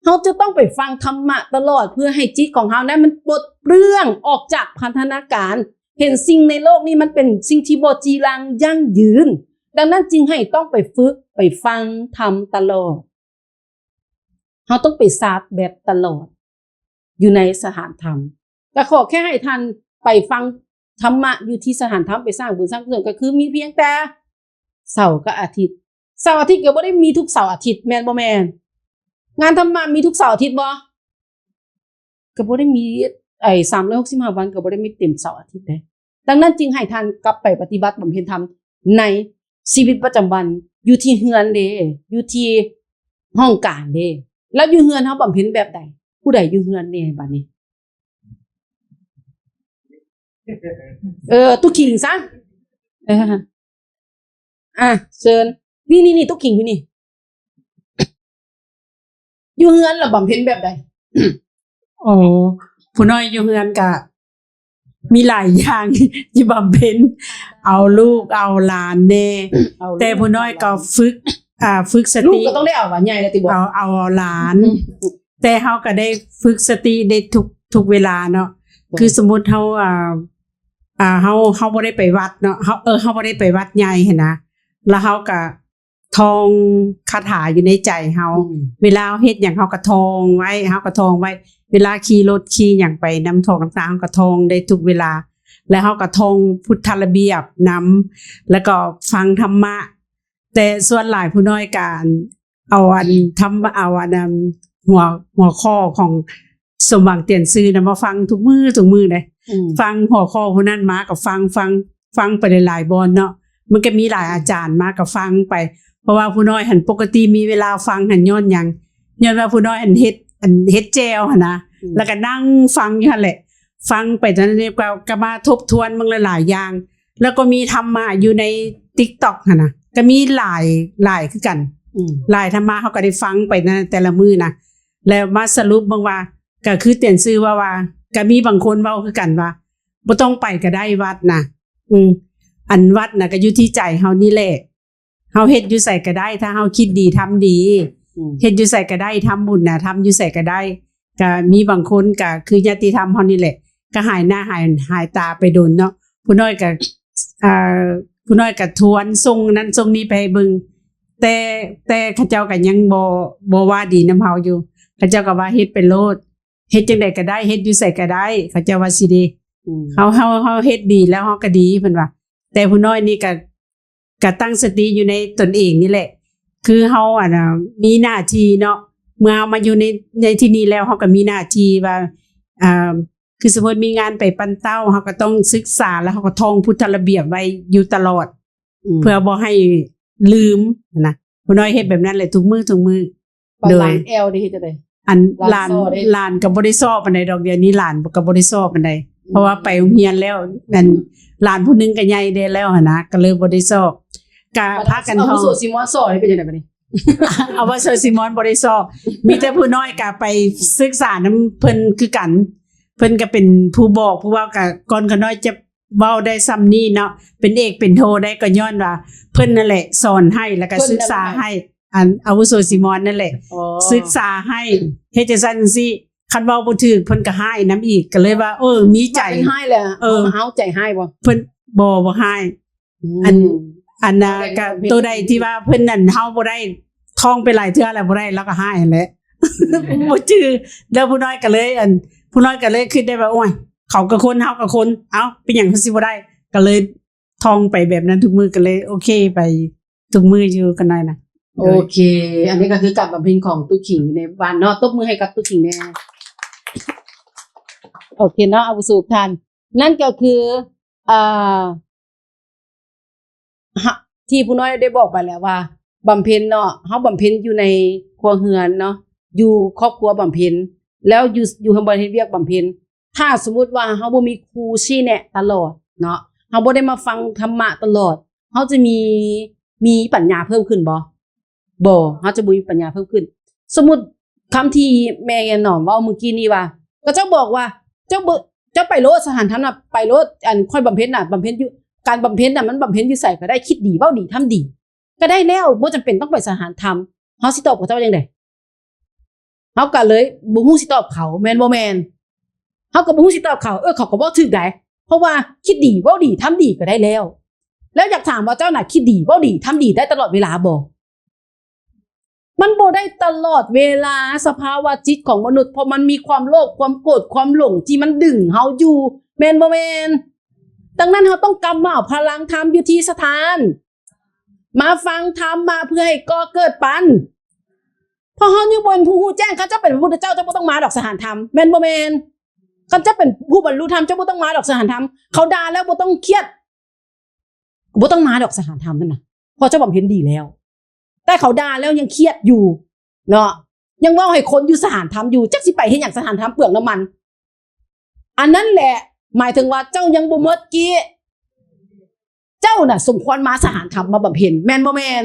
B: เฮาจะต้องไปฟังธรรมะตลอดเพื่อให้จิตของเฮานั้นมันปลดเปลื้องออกจากพันธนาการเห็นสิ่งในโลกนี้มันเป็นสิ่งที่บ่จีรังยั่งยืนดังนั้นจึงให้ต้องไปฝึกไปฟังธรรมตลอดเฮาต้องไปซาดแบบตลอดอยู่ในสถานธรรมแต่ขอแค่ให้ท่านไปฟังธรรมะอยู่ที่สถานธรรมไปสร้างบุญสร้างกุศลก็คือมีเพียงแต่เสาร์กับอาทิตย์เสาร์อาทิตย์ก็บ่ได้มีทุกเสาร์อาทิตย์แม่นบ่แม่นงานธรรมะมีทุกเสาร์อาทิตย์บ่ก็บ่ได้มี365วันก็บ่ได้มีเต็มเสาร์อาทิตย์เด้ดังนั้นจึงให้ท่านกลับไปปฏิบัติบำเพ็ญธรรมในชีวิตประจำวันอยู่ที่เฮือนเด้อยู่ที่ห้องการเด้แล้วอยู่เฮือนเฮาบำเพ็ญแบบใดผู้ใดอยู่เฮือนแน่บัดนี้ตุ๊กขิงซะเชิญนี่ตุ๊กขิงอยู่นี่อยู่เฮือนแล้วบำเพ็ญแบบใด
C: โอ้ผู้น้อยอยู่เฮือนก็มีหลายอย่างที่บำเพ็ญเอาลูกเอาหลานแน่แต่ผู้น้อยก็ฝึกส
B: ลูก
C: ติ
B: ก็ต้องได้เอาหวานใหญ่แล้วติบอก
C: เอาหลาน แต่เฮาก็ได้ฝึกสติได้ทุกเวลาเนาะคือสมมุติเฮาเฮาบ่ได้ไปวัดเนาะเฮาบ่ได้ไปวัดใหญ่หั่นนะแล้วเฮาก็ท่องคาถาอยู่ในใจเฮาเวลาเฮ็ดหยังเฮาก็ท่องไว้เวลาขี่รถขี่หยังไปนำทองต่างๆเฮาก็ท่องได้ทุกเวลาแล้วเฮาก็ท่องพุทธระเบียบนำแล้วก็ฟังธรรมะแต่ส่วนหลายผู้น้อยการเอาหัวข้อของสมหวังเตียนซื่อนะมาฟังทุกมื้อเลยฟังหัวข้อผู้นั้นมาก็ฟังไปหลายๆบอนเนาะมันก็มีหลายอาจารย์มาก็ฟังไปเพราะว่าผู้น้อยหันปกติมีเวลาฟังหันย้อนว่าผู้น้อยหันเฮ็ดแจวหั่นนะแล้วก็นั่งฟังอยู่หั่นแหละฟังไปตอนนี้ก็มาทบทวนมันหลายๆอย่างแล้วก็มีธรรมะอยู่ใน TikTok หั่นนะก็มีหลายคือกันหลายธรรมะเฮาก็ได้ฟังไปนะแต่ละมื้อนะแล้วมาสรุปบางว่าก็คือเตียนซื่อว่า ก็มีบางคนเว้าคือกันว่าบ่ต้องไปก็ได้วัดน่ะอันวัดน่ะก็อยู่ที่ใจเฮานี่แหละเฮาเฮ็ดอยู่ไสก็ได้ถ้าเฮาคิดดีทำดีเฮ็ดอยู่ไสก็ได้ทำบุญน่ะทำอยู่ไสก็ได้ก็มีบางคนก็คือญาติธรรมเฮานี่แหละก็หายหน้าหายตาไปโดนเนาะผู้น้อยก็ผู้น้อยก็ทวนส่งนั้นส่งนี้ไปให้เบิ่งแต่เขาเจ้าก็ยังบ่ว่าดีนำเฮาอยู่เขาเจ้าก็ว่าเฮ็ดเป็นโลดเฮ็ดจังได๋ก็ได้เฮ็ดอยู่ไสก็ได้เขาเจ้าว่าสิเด้เฮาเฮ็ดดีแล้วเฮาก็ดีเพิ่นว่าแต่ผู้น้อยนี่ก็ตั้งสติอยู่ในตนเองนี่แหละคือเฮามีหน้าที่เนาะเมื่อเฮามาอยู่ในที่นี้แล้วเฮาก็มีหน้าที่ว่าคือสมมุติมีงานไปปั้นเต้าเฮาก็ต้องศึกษาแล้วเฮาก็ท่องพุทธระเบียบไว้อยู่ตลอดเพื่อบ่ให้ลืมนะผู้น้อยเฮ็ดแบบนั้นเลยทุกมื้อ
B: โดยแอลได้เฮ็ดจังได๋
C: อันหลานก็บ่ได้สอบปานใดดอกเดียวนี้หลานก็บ่ได้สอบปานใดเพราะว่าไปโรงเรียนแล้วนั่นหลานผู้นึงก็ใหญ่ได้แล้วหั่นนะก็เลยบ่ได้สอบก็พากันท่อง
B: เอาซิมอนสอนนี่เป็นจังได๋บัดนี้
C: เอาว่าซิมอนบ่ได้สอบมีแต่ผู้น้อยก็ไปศึกษานำเพิ่นคือกันเพิ่นก็เป็นผู้บอกผู้ว่าก็ก่อนเขาน้อยจะเว้าได้ซ้ำนี้เนาะเป็นเอกเป็นโทได้ก็ย้อนว่าเพิ่นนั่นแหละสอนให้แล้วก็ศึกษาให้อันอาวุโสซิมอนนั่นแหละศึกษาให้เฮ็ดจังซั่นจังซี่คันเว้าบ่ถูกเพิ่นก็ให้นํอีกก็เลยว่ามีใจ
B: ให้แหละเฮาใจให้บ่
C: เพิ่นบ่ให้อันน่ะก็ตัวใดที่ว่าเพิ่นนั่นเฮาบ่ได้ท่องไปหลายเทื่อแล้วบ่ได้แล้วก็ให้นั่นแหละบ่จื้อแล้วผู้น้อยก็เลยผู้น้อยก็เลยคิดได้ว่าโอ้ยเขาก็คนเฮาก็คนเอ้าเป็นหยังเพิ่นสิบ่ได้ก็เลยท่องไปแบบนั้นทุกมื้อก็เลยโอเคไปทุกมื้ออยู่กันหน่อยนะ
B: โอเคอันนี้ก็คือการบำเพ็ญของตุ๊กขิงในบ้านเนาะตบมือให้กับตุ๊กขิงแน่โอเคเนาะอาวุโสท่านนั่นก็คือที่ผู้น้อยได้บอกไปแล้วว่าบำเพ็ญเนาะเฮาบำเพ็ญอยู่ในครัวเรือนเนาะอยู่ครอบครัวบำเพ็ญแล้วอยู่เฮาบ่ได้เรียกบำเพ็ญถ้าสมมุติว่าเฮาบ่มีครูชี้แนะตลอดเนาะเฮาบ่ได้มาฟังธรรมะตลอดเฮาจะมีปัญญาเพิ่มขึ้นบ่เฮาจะบ่มีปัญญาเพิ่มขึ้นสมมุติคำที่แม่หนอมเว้าเมื่อกี้นี้ว่าก็เจ้าบอกว่าเจ้าไปโลดสถานธรรมน่ะไปโลดอันค่อยบำเพ็ญน่ะบำเพ็ญอยู่การบำเพ็ญน่ะมันบำเพ็ญอยู่ไสก็ได้คิดดีเว้าดีทำดีก็ได้แล้วบ่จำเป็นต้องไปสถานธรรมเฮาสิตอบกับเจ้าจังได๋เฮาก็เลยบ่ฮู้สิตอบเขาแม่นบ่แม่นเฮาก็บ่ฮู้สิตอบเขาเขาก็บ่ถูกได้เพราะว่าคิดดีเว้าดีทำดีก็ได้แล้วอยากถามว่าเจ้าน่ะคิดดีเว้าดีทำดีได้ตลอดเวลาบ่มันบ่ได้ตลอดเวลาสภาวะจิตของมนุษย์เพราะมันมีความโลภความโกรธความหลงที่มันดึงเฮาอยู่แม่นบ่แม่นดังนั้นเฮาต้องกำมาเอาพลังธรรมอยู่ที่สถานมาฟังธรรมมาเพื่อให้ก่อเกิดปันเพราะเฮานี่บ่เป็นผู้ฮู้แจ้งเขาเจ้าเป็นพระพุทธเจ้าเจ้าบ่ต้องมาดอกสถานธรรมแม่นบ่แม่นเขาเจ้าเป็นผู้บรรลุธรรมเจ้าบ่ต้องมาดอกสถานธรรมเขาด่าแล้วบ่ต้องเครียดบ่ต้องมาดอกสถานธรรมนั่นน่ะเพราะเจ้าบำเพ็ญดีแล้วแต่เขาด่าแล้วยังเครียดอยู่เนาะยังเว้าให้คนอยู่สถานธรรมอยู่จักสิไปเฮ็ดหยังสถานธรรมเปลืองน้ำมันอันนั้นแหละหมายถึงว่าเจ้ายังบ่หมดกี้เจ้าน่ะสมควรมาสถานธรรมมาบำเพ็ญแม่นบ่แม่น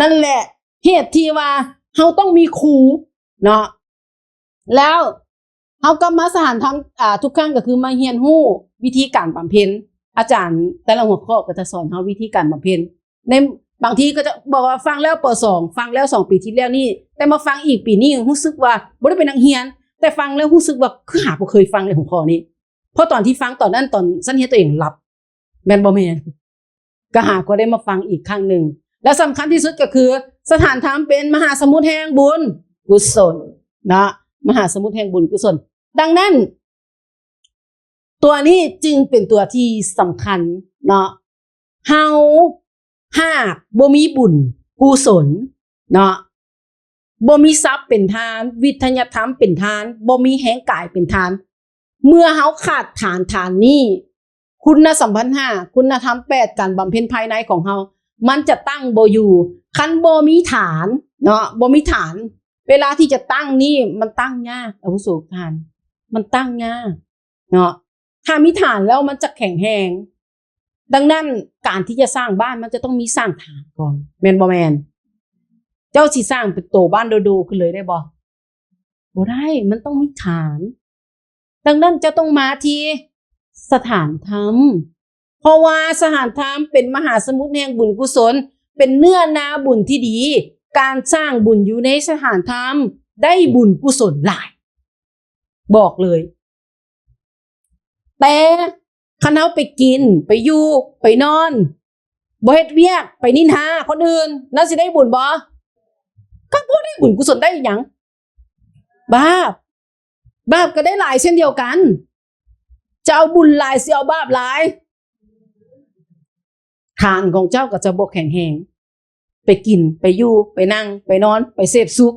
B: นั่นแหละเหตุที่ว่าเฮาต้องมีครูเนาะแล้วเฮาก็มาสถานธรรมทุกครั้งก็คือมาเรียนรู้วิธีการบำเพ็ญอาจารย์แต่ละหัวข้อก็จะสอนเฮาวิธีการบำเพ็ญในบางทีก็จะบอกว่าฟังแล้วป.2 ฟังแล้ว2ปีที่แล้วนี่แต่มาฟังอีกปีนี้รู้สึกว่าบ่ได้เป็นนักเรียนแต่ฟังแล้วรู้สึกว่าคือหาบ่เคยฟังเลยหัวข้อนี้เพราะตอนที่ฟังตอนนั้นตอนสันเฮ็ดตัวเองหลับแม่นบ่แม่นก็หาก็ได้มาฟังอีกครั้งนึงและสำคัญที่สุดก็คือสถานธรรมเป็นมหาสมุทรแห่งบุญกุศลนะมหาสมุทรแห่งบุญกุศลดังนั้นตัวนี้จึงเป็นตัวที่สำคัญเนาะเฮาหากบ่มีบุญกุศลเนาะบ่มีทรัพย์เป็นทานวิทยธรรมเป็นทานบ่มีแห่งกายเป็นทานเมื่อเฮาขาดฐานนี้คุณสัมพันธ์5คุณธรรม8การบำเพ็ญภายในของเฮามันจะตั้งบ่อยู่คันบ่มีฐานเนาะบ่มีฐานเวลาที่จะตั้งนี่มันตั้งยากอาวุโสท่านมันตั้งยากเนาะถ้ามีฐานแล้วมันจะแข็งแรงดังนั้นการที่จะสร้างบ้านมันจะต้องมีสร้างฐานก่อนแม่นบ่แม่นเจ้าสิสร้างเป็นโตบ้านโดๆขึ้นเลยได้บ่ได้มันต้องมีฐาน ดังนั้นจะต้องมาที่สถานธรรมเพราะว่าสถานธรรมเป็นมหาสมุทรแห่งบุญกุศลเป็นเนื้อนาบุญที่ดีการสร้างบุญอยู่ในสถานธรรมได้บุญกุศลหลายบอกเลยแต่คันเฮาไปกินไปอยู่ไปนอนบ่เฮ็ดเวียกไปนินทาคนอื่นนั่นสิได้บุญบ่ก็บ่ได้บุญกุศลได้หยังบาปก็ได้หลายเช่นเดียวกันจะเอาบุญหลายสิเอาบาปหลายทานของเจ้าก็จะบ่แข็งแรงไปกินไปอยู่ไปนั่งไปนอนไปเสพสุข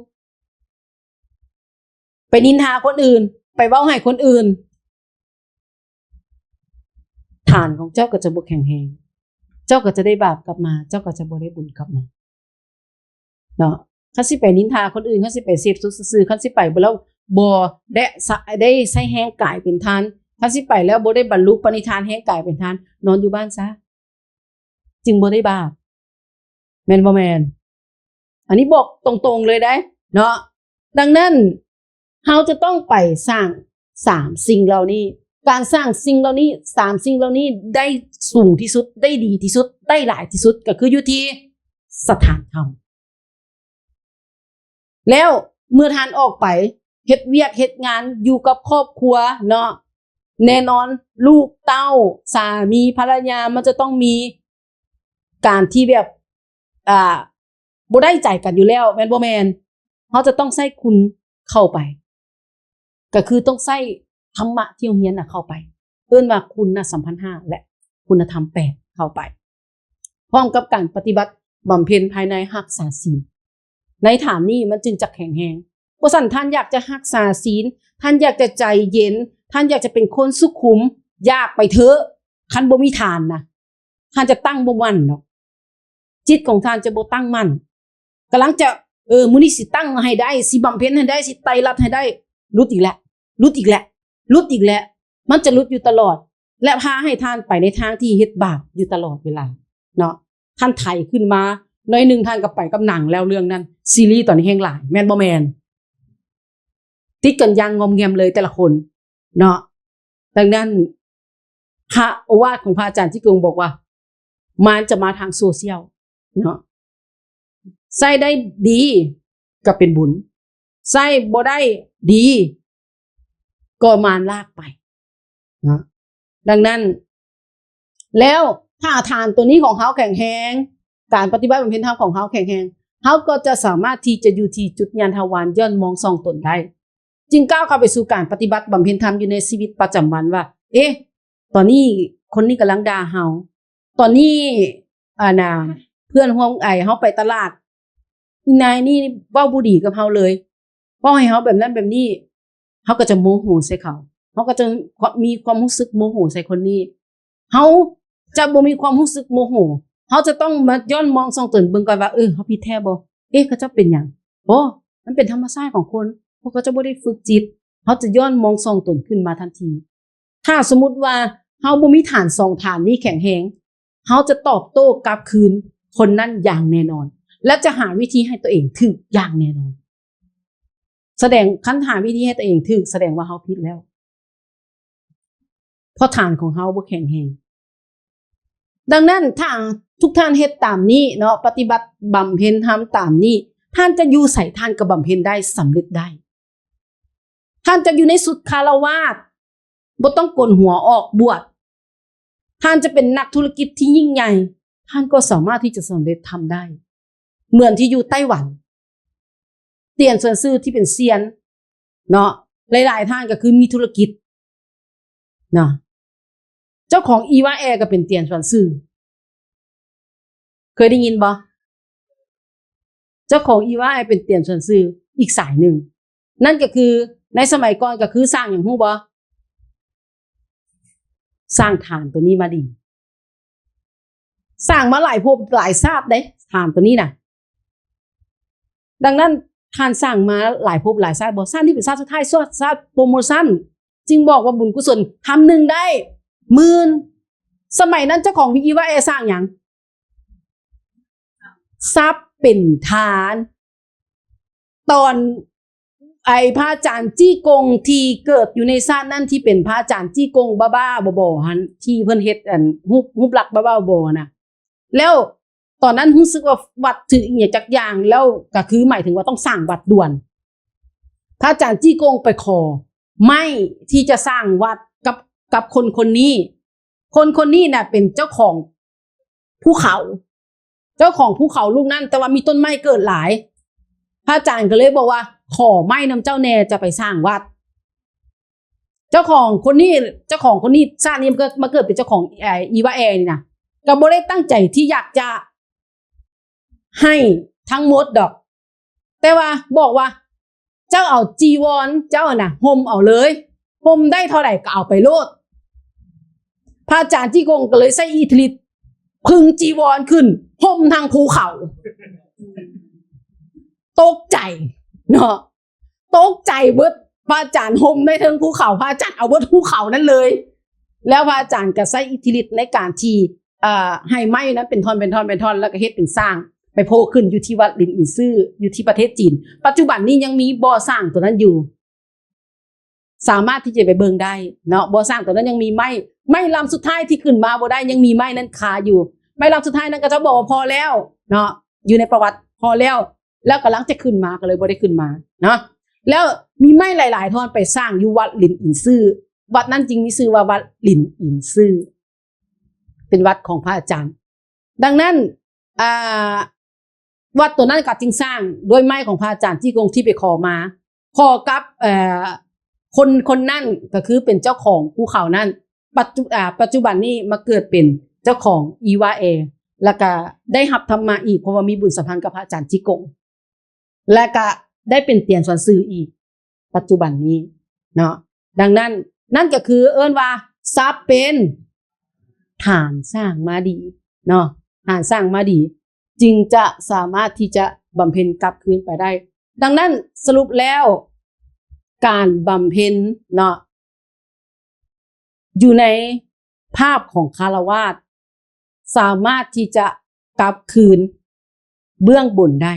B: ไปนินทาคนอื่นไปเว้าให้คนอื่นฐานของเจ้าก็จะบ่แข็งแรงเจ้าก็จะได้บาปกลับมาเจ้าก็จะบ่ได้บุญกลับมาเนาะคันสิไปนินทาคนอื่นคันสิไปเสพสุขซื่อคันสิไปบ่แล้วบ่ได้ใช้แห้งกายเป็นทานคันสิไปแล้วบ่ได้บรรลุปณิธานแห้งกายเป็นทานนอนอยู่บ้านซะจึงบ่ได้บาปแม่นบ่แม่นอันนี้บอกตรงๆเลยได้เนาะดังนั้นเฮาจะต้องไปสร้าง3สิ่งเหล่านี้การสร้างสิ่งเหล่านี้3สิ่งเหล่านี้ได้สูงที่สุดได้ดีที่สุดได้หลายที่สุดก็คืออยู่ที่สถานธรรมแล้วเมื่อท่านออกไปเฮ็ดเวียกเฮ็ดงานอยู่กับครอบครัวเนาะแน่นอนลูกเต้าสามีภรรยามันจะต้องมีการที่แบบบ่ได้ใจกันอยู่แล้วแม่นบ่แม่นเฮาจะต้องใส่คุณเข้าไปก็คือต้องใส่ธรรมะที่เฮียนน่ะเข้าไปเอิ้นว่าคุณสัมพันธ์5และคุณธรรม8เข้าไปพร้อมกับการปฏิบัติบำเพ็ญภายในรักษาศีลในฐานนี้มันจึงจะแข็งแรงบ่ซั่นท่านอยากจะรักษาศีลท่านอยากจะใจเย็นท่านอยากจะเป็นคนสุขุมยากไปเถอะคันบ่มีทานนะท่านจะตั้งบ่มั่นเนาะจิตของท่านจะบ่ตั้งมั่นกำลังจะมื้อนี้สิตั้งให้ได้สิบำเพ็ญให้ได้สิไตรลัดให้ได้รุดอีกแล้วมันจะรุดอยู่ตลอดและพาให้ท่านไปในทางที่เฮ็ดบาปอยู่ตลอดเวลาเนาะท่านไถขึ้นมาน้อยนึงท่านก็ไปกับหนังแล้วเรื่องนั้นซีรีส์ตอนนี้แฮงหลายแม่นบ่แม่นติดกันอย่างงอมแงมเลยแต่ละคนเนาะดังนั้นพระโอวาทของพระอาจารย์ที่กงบอกว่ามันจะมาทางโซเชียลเนาะใส่ได้ดีก็เป็นบุญใส่บ่ได้ดีก็มารลากไปนะดังนั้นแล้วถ้าทานตัวนี้ของเฮาแข็งแรงการปฏิบัติบำเพ็ญธรรมของเฮาแข็งแรงเฮาก็จะสามารถที่จะอยู่ที่จุดญาณทวารย่อนมองส่องตนได้จึงก้าวเข้าไปสู่การปฏิบัติบำเพ็ญธรรมอยู่ในชีวิตประจำวันว่าตอนนี้คนนี้กำลังด่าเฮาตอนนี้เพื่อนร่วมเฮาไปตลาดนายนี่เว้าบ่ดีกับเฮาเลยเว้าให้เฮาแบบนั้นแบบนี้เฮาก็จะโมโหใส่เขาเฮาก็จะมีความรู้สึกโมโหใส่คนนี้เฮาจะบ่มีความรู้สึกโมโหเฮาจะต้องมาย้อนมองส่องตนเบิ่งก่อนว่าเฮาผิดแท้บ่เขาเจ้าเป็นหยังมันเป็นธรรมชาติของคนพวกเขาจะบ่ได้ฝึกจิตเฮาจะย้อนมองส่องตนขึ้นมาทันทีถ้าสมมุติว่าเฮาบ่มีฐาน2ฐานนี้แข็งแรงเฮาจะตอบโต้กลับคืนคนนั้นอย่างแน่นอนและจะหาวิธีให้ตัวเองถูกอย่างแน่นอนแสดงคันหาวิธีให้ตัวเองถูกแสดงว่าเฮาผิดแล้วเพราะฐานของเฮาบ่แข็งแรงดังนั้นถ้าทุกท่านเฮ็ดตามนี้เนาะปฏิบัติบำเพ็ญธรรมตามนี้ท่านจะอยู่ใส่ท่านก็บำเพ็ญได้สำเร็จได้ท่านจะอยู่ในสุดคารวาสบ่ต้องโกนหัวออกบวชท่านจะเป็นนักธุรกิจที่ยิ่งใหญ่ท่านก็สามารถที่จะสำเร็จทำได้เหมือนที่อยู่ไต้หวันเตียนเซินซื่อที่เป็นเซียนเนาะหลายๆท่านก็คือมีธุรกิจเนาะเจ้าของอีวาแอร์ก็เป็นเตียนเซินซื่อเคยได้ยินบ่เจ้าของอีวาแอร์เป็นเตียนเซินซื่ออีกสายหนึ่งนั่นก็คือในสมัยก่อนก็คือสร้างอย่างฮู้บ่สร้างฐานตัวนี้มาดีสร้างมาหลายภพหลายชาติเด้ฐานตัวนี้น่ะดังนั้นท่านสร้างมาหลายภพหลายชาติบ่ชาติที่เป็นชาติสุดท้ายชาติโปรโมชั่นจึงบอกว่าบุญกุศลทำหนึ่งได้10,000สมัยนั้นเจ้าของวิกิว่าสร้างหยังทรัพย์เป็นทานตอน พระอาจารย์จี้กงที่เกิดอยู่ในชาตินั้นที่เป็นพระอาจารย์จี้กงบ้าๆบอๆหันที่เพิ่นเฮ็ดฮุบหลักบ้าๆบอๆนะแล้วตอนนั้นรู้สึกว่าวัดถืออีหยังจักอย่างแล้วก็คือหมายถึงว่าต้องสร้างวัดด่วนพระอาจารย์จี้กงไปขอไม่ที่จะสร้างวัดกับคนนี้คนนี้น่ะเป็นเจ้าของภูเขาเจ้าของภูเขาลูกนั้นแต่ว่ามีต้นไม้เกิดหลายพระอาจารย์ก็เลยบอกว่าขอไม้นำเจ้าแน่จะไปสร้างวัดเจ้าของคนนี้ชาตินี้มาเกิดเป็นเจ้าของอีวาแอนี่นะก็บ่ได้ตั้งใจที่อยากจะให้ทั้งหมดดอกแต่ว่าบอกว่าเจ้าเอาจีวรเจ้าน่ะห่มเอาเลยห่มได้เท่าไหร่ก็เอาไปโลดพระอาจารย์จี้กงก็เลยใส่อิทธิฤทธิ์พึงจีวรขึ้นห่มทางภูเขาตกใจเนาะตกใจเบิดพระอาจารย์ห่มได้ทั้งภูเขาพระอาจารย์เอาเบิดภูเขานั้นเลยแล้วพระอาจารย์ก็ใช้อิทธิฤทธิ์ในการที่ให้ไม้นั้นเป็นท่อนแล้วก็เฮ็ดเป็นสร้างไปโผล่ขึ้นอยู่ที่วัดลินอินซื่ออยู่ที่ประเทศจีนปัจจุบันนี้ยังมีบ่อสร้างตัวนั้นอยู่สามารถที่จะไปเบิ่งได้เนาะบ่อสร้างตัวนั้นยังมีไม้ลำสุดท้ายที่ขึ้นมาบ่ได้ยังมีไม้นั้นคาอยู่ไม้ลำสุดท้ายนั้นก็จะบอกว่าพอแล้วเนาะอยู่ในประวัติพอแล้วกำลังจะขึ้นมาก็เลยบ่ได้ขึ้นมาเนาะแล้วมีไม้หลายๆท่อนไปสร้างอยู่วัดลินอินซื่อวัดนั้นจริงมีชื่อว่าวัดลินอินซื่อเป็นวัดของพระอาจารย์ดังนั้นวัดตัวนั้นก็จึงสร้างด้วยไม้ของพระอาจารย์ที่กงที่ไปขอมาขอกับคนนั่นก็คือเป็นเจ้าของภูเขานั่นปัจจุบันนี้มาเกิดเป็นเจ้าของอีวาแอแล้วก็ได้รับธรรมะอีกเพราะว่ามีบุญสัมพันธ์กับพระอาจารย์จิกงและก็ได้เป็นเตียนสวนซื่ออีกปัจจุบันนี้เนาะดังนั้นนั่นก็คือเอิ้นว่าทรัพย์เป็นฐานสร้างมาดีเนาะฐานสร้างมาดีจึงจะสามารถที่จะบำเพ็ญกลับคืนไปได้ดังนั้นสรุปแล้วการบำเพ็ญเนาะอยู่ในภาพของคฤหัสถ์สามารถที่จะกลับคืนเบื้องบนได้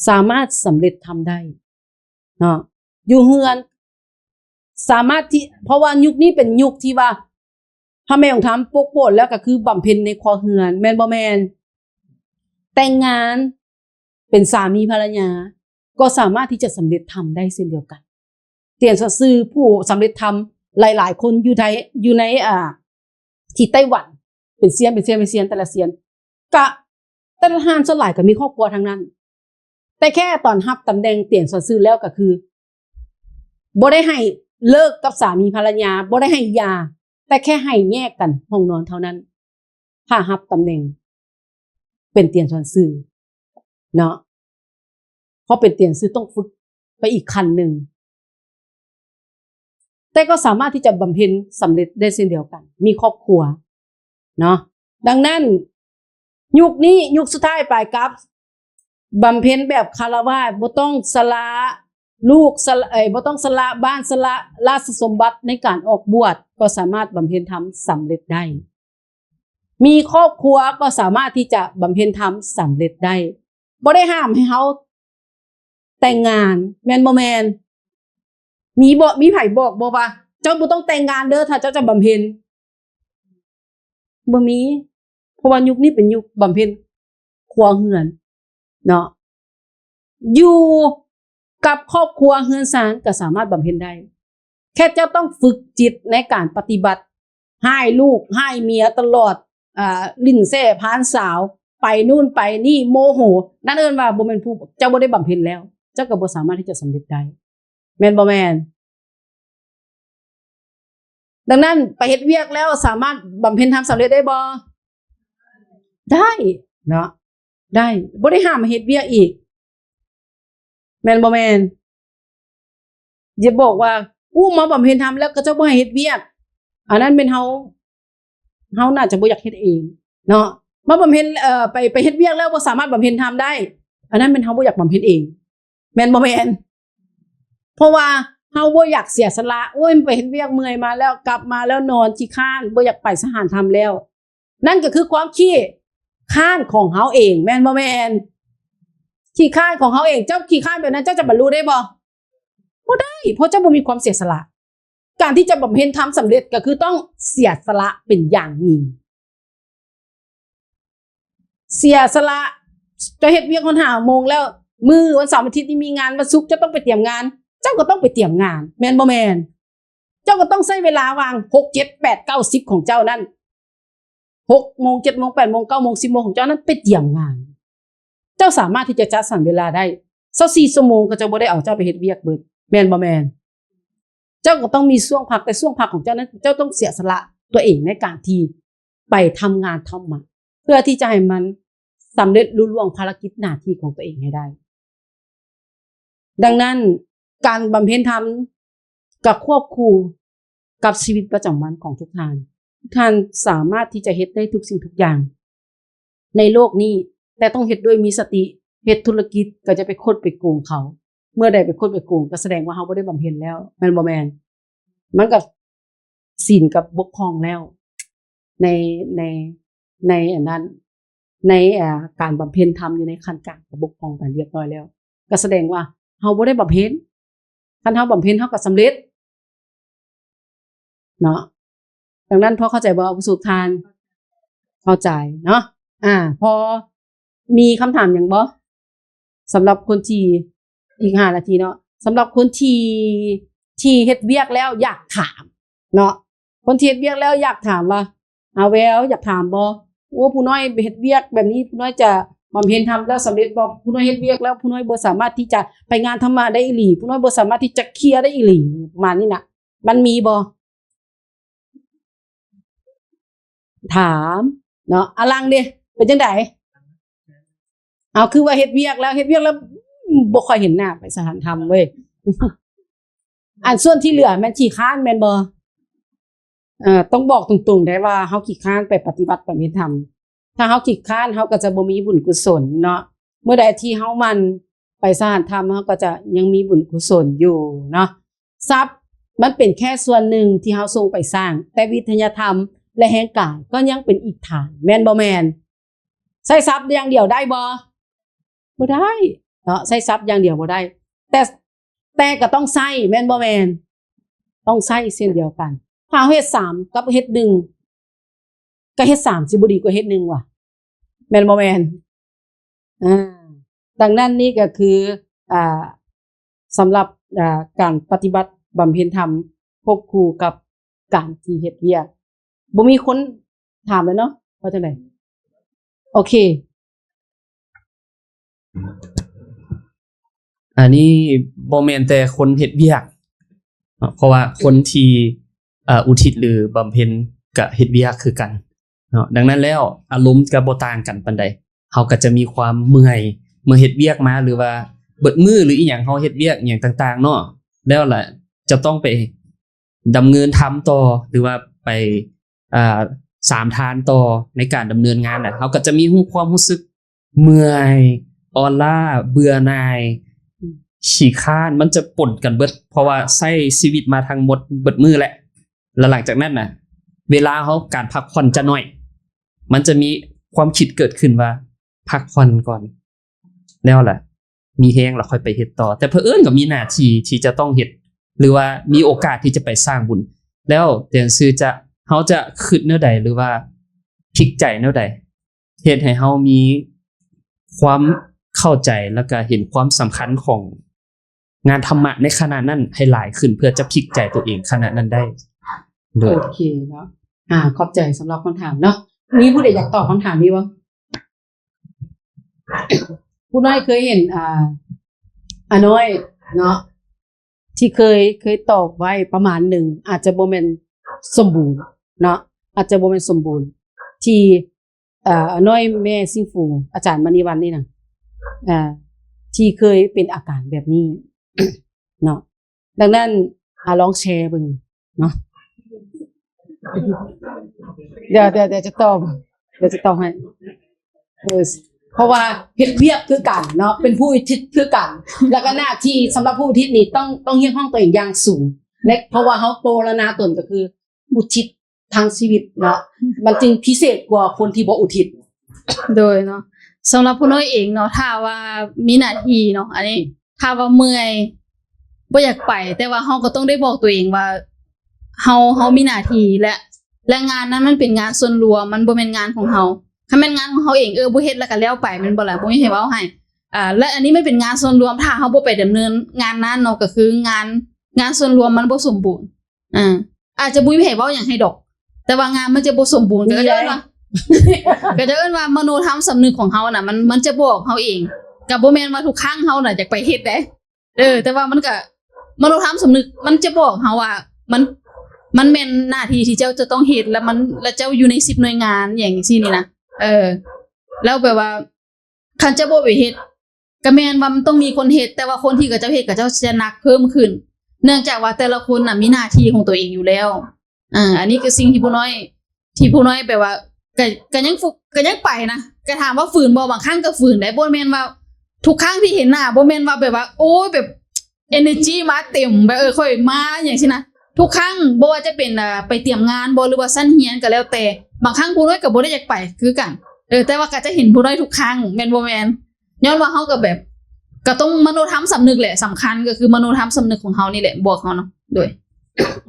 B: สามารถสำเร็จทำได้เนาะอยู่เฮือนสามารถที่เพราะว่ายุคนี้เป็นยุคที่ว่าพระแม่ของทำปกโปดแล้วก็คือบำเพ็ญในครัวเฮือนแม่นบ่แม่นแต่งงานเป็นสามีภรรยาก็สามารถที่จะสำเร็จทำได้เช่นเดียวกันเตียนซื่อผู้สำเร็จทำหลายๆคนอยู่ในที่ไต้หวันเป็นเซียนแต่ละเซียนก็แต่ละหานส่วนหลายก็มีครอบครัวทั้งนั้นแต่แค่ตอนรับตำแหน่งเตียนซื่อแล้วก็คือบ่ได้ให้เลิกกับสามีภรรยาบ่ได้ให้หย่าแต่แค่ให้แยกกันห้องนอนเท่านั้นถ้ารับตำแหน่งเป็นเตียนซื่อเนาะเพราะเป็นเตียนซื่อต้องฝึกไปอีกขั้นหนึ่งแต่ก็สามารถที่จะบำเพ็ญสำเร็จได้เช่นเดียวกันมีครอบครัวเนาะดังนั้นยุคนี้ยุคสุดท้ายปลายกับบำเพ็ญแบบคฤหัสถ์บ่ต้องสละลูกบ่ต้องสละบ้านสละราชสมบัติในการออกบวชก็สามารถบำเพ็ญธรรมสำเร็จได้มีครอบครัวก็สามารถที่จะบำเพ็ญธรรมสำเร็จได้บ่ได้ห้ามให้เฮาแต่งงานแม่นบ่แม่นมีไผบอกบ่ว่าเจ้าบ่ต้องแต่งงานเด้อถ้าเจ้าจะบำเพ็ญบ่มีเพราะว่ายุคนี้เป็นยุคบำเพ็ญครัวเรือนเนาะอยู่กับครอบครัวเฮือนศาลก็สามารถบำเพ็ญได้แค่เจ้าต้องฝึกจิตในการปฏิบัติให้ลูกให้เมียตลอดลิ้นแซ่พานสาวไปนู่นไปนี่โมโหนั่นเอิ้นว่าบ่แม่นผู้เจ้าบ่ได้บำเพ็ญแล้วเจ้าก็บ่สามารถที่จะสำเร็จได้แม่นบ่แม่นดังนั้นไปเฮ็ดเวียกแล้วสามารถบำเพ็ญธรรมสำเร็จได้บ่ได้เนาะได้บ่ได้ห้ามให้เฮ็ดเวียกอีกแม่นบ่แม่นอย่าบอกว่ามาบำเพ็ญธรรมแล้วก็เจ้าบ่ให้เฮ็ดเวียกอันนั้นเป็นเฮาน่าจะบ่อยากเฮ็ดเองเนาะมาบำเพ็ญไปเฮ็ดเวียกแล้วบ่สามารถบำเพ็ญธรรมได้อันนั้นเป็นเฮาบ่อยากบำเพ็ญเองแม่นบ่แม่นเพราะว่าเฮาบ่อยากเสียสละไปเฮ็ดเวียกเมื่อยมาแล้วกลับมาแล้วนอนขี้คร้านบ่อยากไปสถานธรรมแล้วนั่นก็คือความขี้คร้านของเฮาเองแม่นบ่แม่น ขี้ข้านของเขาเองเจ้าขี้ข้านแบบนั้นเจ้าจะบรรลุได้บ่ได้เพราะเจ้าบ่มีความเสียสละการที่จะบำเพ็ญธรรมสำเร็จก็คือต้องเสียสละเป็นอย่างยิ่งเสียสละจะเฮ็ดเวียกคนหาโมงแล้วมื้อวันเสาร์อาทิตย์นี่มีงานวันศุกร์จะต้องไปเตรียมงาน เจ้าก็ต้องไปเตรียมงานแม่นบ่แม่นเจ้าก็ต้องใช้เวลาวาง6 7 8 9 10ของเจ้านั่น6 โมง 7 โมง 8 โมง 9 โมง 10 โมงของเจ้านั้นไปเตรียมงานเจ้าสามารถที่จะจัดสรรเวลาได้24 ชั่วโมงก็จะบ่ได้เอาเจ้าไปเฮ็ดเวียกเบิดแม่นบ่แม่นเจ้าก็ต้องมีช่วงพักแต่ช่วงพักของเจ้านั้นเจ้าต้องเสียสละตัวเองในการที่ไปทำงานธรรมะเพื่อที่จะให้มันสำเร็จลุล่วงภารกิจหน้าที่ของตัวเองให้ได้ดังนั้นการบำเพ็ญธรรมกับควบคู่กับชีวิตประจำวันของทุกท่านสามารถที่จะเฮ็ดได้ทุกสิ่งทุกอย่างในโลกนี้แต่ต้องเฮ็ดด้วยมีสติเฮ็ดธุรกิจก็จะไปคดไปโกงเขาเมื่อใดไปคดไปโกงก็แสดงว่าเขาบ่ได้บำเพ็ญแล้วแม่นบ่แม่นมันก็ศีลกับบกพร่องแล้วในอันนั้นในการบำเพ็ญธรรมอยู่ในขั้นกลางกับบกพร่องไปเรียบร้อยแล้วก็แสดงว่าเฮาบ่ได้บำเพ็ญคันเฮาบำเพ็ญเฮาก็สำเร็จเนาะดังนั้นพอเข้าใจบ่ประสบทานเข้าใจเนาะพอมีคำถามหยังบ่สำหรับคนที่อีก5 นาทีเนาะสำหรับคนที่เฮ็ดเวียกแล้วอยากถามเนาะคนที่เฮ็ดเวียกแล้วอยากถามว่าแววอยากถามบ่โอ้ผู้น้อยเฮ็ดเวียกแบบนี้ผู้น้อยจะบำเพ็ญธรรมแล้วสำเร็จบ่ผู้น้อยเฮ็ดเวียกแล้วผู้น้อยบ่สามารถที่จะไปงานธรรมะได้อีหลีผู้น้อยบ่สามารถที่จะเคลียร์ได้อีหลีประมาณนี้น่ะมันมีบ่ถามเนาะอลังเด้เป็นจังไดคือว่าเฮ็ดเวียกแล้วบ่ค่อยเห็นหน้าไปสถานธรรมเว้ย อันส่วนที่เหลือแม่นขี้ค้านแม่นบ่ต้องบอกตรงๆได้ว่าเฮาขี้ค้านไปปฏิบัติบำเพ็ญธรรมถ้าเฮาขี้ค้านเฮาก็จะบ่มีบุญกุศลเนาะเมื่อใดที่เฮามันไปสถานธรรมเฮาก็จะยังมีบุญกุศลอยู่เนาะทรัพย์มันเป็นแค่ส่วนหนึ่งที่เฮาส่งไปสร้างแต่วิทยาธรรมและแห่งกายก็ยังเป็นอีกฐานแม่นบ่แม่นใช้ทรัพย์อย่างเดียวได้บ่ได้เนาะใช้ทรัพย์อย่างเดียวบ่ได้แต่ก็ต้องใช้แม่นบ่แม่นต้องใช้เช่นเดียวกันถ้าเฮ็ด3กับเฮ็ด1ก็เฮ็ด3สิบ่ดีกว่าเฮ็ด1ว่ะแม่นบ่แม่นดังนั้นนี่ก็คือสำหรับการปฏิบัติบำเพ็ญธรรมควบคู่กับการที่เฮ็ดเวียกบ่มีคนถามเลยเนาะว่าจังได๋โอเค
A: อันนี้บ่แม่นแต่คนเฮ็ดเวียกเพราะว่าคนที่อุทิศหรือบำเพ็ญก็เฮ็ดเวียกคือกันเนาะดังนั้นแล้วอารมณ์ก็บ่ต่างกันปานใดเฮาก็จะมีความเมื่อยเมื่อเฮ็ดเวียกมาหรือว่าเบิดมื้อหรืออีหยังเฮาเฮ็ดเวียกอีหยังต่างๆเนาะแล้วล่ะจะต้องไปดำเนินธรรมต่อหรือว่าไปสามทานต่อในการดำเนินงานน่ะเฮาก็จะมีความรู้สึกเมื่อยอ่อนล้าเบื่อหน่ายขี้คร้านมันจะปนกันเบิดเพราะว่าใช้ชีวิตมาทั้งหมดเบิดมื้อแหละแล้วหลังจากนั้นน่ะเวลาเฮาการพักผ่อนจะน้อยมันจะมีความคิดเกิดขึ้นว่าพักผ่อนก่อนแล้วล่ะมีแฮงแล้วค่อยไปเฮ็ดต่อแต่เผอิญก็มีหน้าที่ที่จะต้องเฮ็ดหรือว่ามีโอกาสที่จะไปสร้างบุญแล้วแต่ซื่อจะเฮาจะคิดแนวใดหรือว่าพลิกใจแนวใดเฮ็ดให้เฮามีความเข้าใจแล้วก็เห็นความสำคัญของงานธรรมะในขณะนั้นให้หลายขึ้นเพื่อจะพลิกใจตัวเองขณะนั้นได้
B: โอเคเนาะขอบใจสำหรับคำถามเนาะมีผู้ใดอยากตอบคำถามนี้บ่ผู้น้อยเคยเห็นน้อยเนาะที่เคยตอบไว้ประมาณหนึ่งอาจจะบ่แม่นสมบูรณ์เนาะอาจจะบ่แม่นสมบูรณ์ที่น้อยแม่ซิงฟูอาจารย์มณีวรรณนี่นะที่เคยเป็นอาการแบบนี้ เนาะดังนั้นลองแชร์เบิ่งเนาะเดี๋ยวจะตอบให้เพราะว่าเฮ็ดเวียกคือกันเนาะเป็นผู้อุทิศคือกันแล้วก็หน้าที่สำหรับผู้อุทิศนี่ต้องเฮี้ยงห้องตัวเองอย่างสูงเพราะว่าเฮาโตแล้วนะตนก็คืออุทิศทางชีวิตเนาะมันจึงพิเศษกว่าคนที่บ่อุทิศ
D: โดยเนาะ
F: สำหรับผู้น้อยเองเนาะถ้าว่ามีหน้าที่เนาะอันนี้ถ้าว่าเมื่อยบ่อยากไปแต่ว่าเฮาก็ต้องได้บอกตัวเองว่าเฮามีหน้าที่และงานนั้นมันเป็นงานส่วนรวมมันบ่แม่นงานของเฮาถ้าแม่นงานของเฮาเองบ่เฮ็ดแล้วก็แล้วไปแม่นบ่ล่ะบ่มีให้เว้าให้และอันนี้มันเป็นงานส่วนรวมถ้าเฮาบ่ไปดำเนินงานนั้นเนาะก็คืองานส่วนรวมมันบ่สมบูรณ์อาจจะบ่มีให้เว้าหยังให้ดอก แต่ว่างานมันจะบ่สมบูรณ์ก็จะเอิ้นว่า ก็จะเอิ้นว่ามโนธรรมสำนึกของเฮาน่ะมันจะบอกเฮาเองก็บ่แม่นว่าทุกครั้งเฮาน่ะอยากไปเฮ็ดเด้แต่ว่ามันก็มโนธรรมสำนึกมันจะบอกเฮาว่ามันแม่นหน้าที่ที่เจ้าจะต้องเฮ็ดแล้วเจ้าอยู่ใน10หน่วยงานอย่างซี่นี่นะแล้วแบบว่าคันจะบ่ไปเฮ็ดก็แม่นว่ามันต้องมีคนเฮ็ดแต่ว่าคนที่เขาเจ้าเฮ็ดก็เจ้าจะหนักเพิ่มขึ้นเนื่องจากว่าแต่ละคนน่ะมีหน้าที่ของตัวเองอยู่แล้วอันนี้คือสิ่งที่ผู้น้อยแบบว่าก็ยังไปนะก็ถามว่าฝืนบ่บางครั้งก็ฝืนได้บ่แม่นว่าทุกครั้งที่เห็นหน้าบ่แม่นว่าแบบว่าโอ้ยแบบ energy มาเต็มแบบค่อยมาอย่างซี่นะทุกครั้งบ่ว่าจะเป็นไปเตรียมงานบ่หรือว่าสั้นเฮียนก็แล้วแต่บางครั้งผู้น้อยก็บ่ได้อยากไปคือกันแต่ว่าก็จะเห็นผู้น้อยทุกครั้งแม่นบ่แม่นย้อนว่าเฮาก็แบบก็ต้องมโนธรรมสำนึกแหละสำคัญก็คือมโนธรรมสำนึกของเฮานี่แหละบอกเฮาเนาะด้วย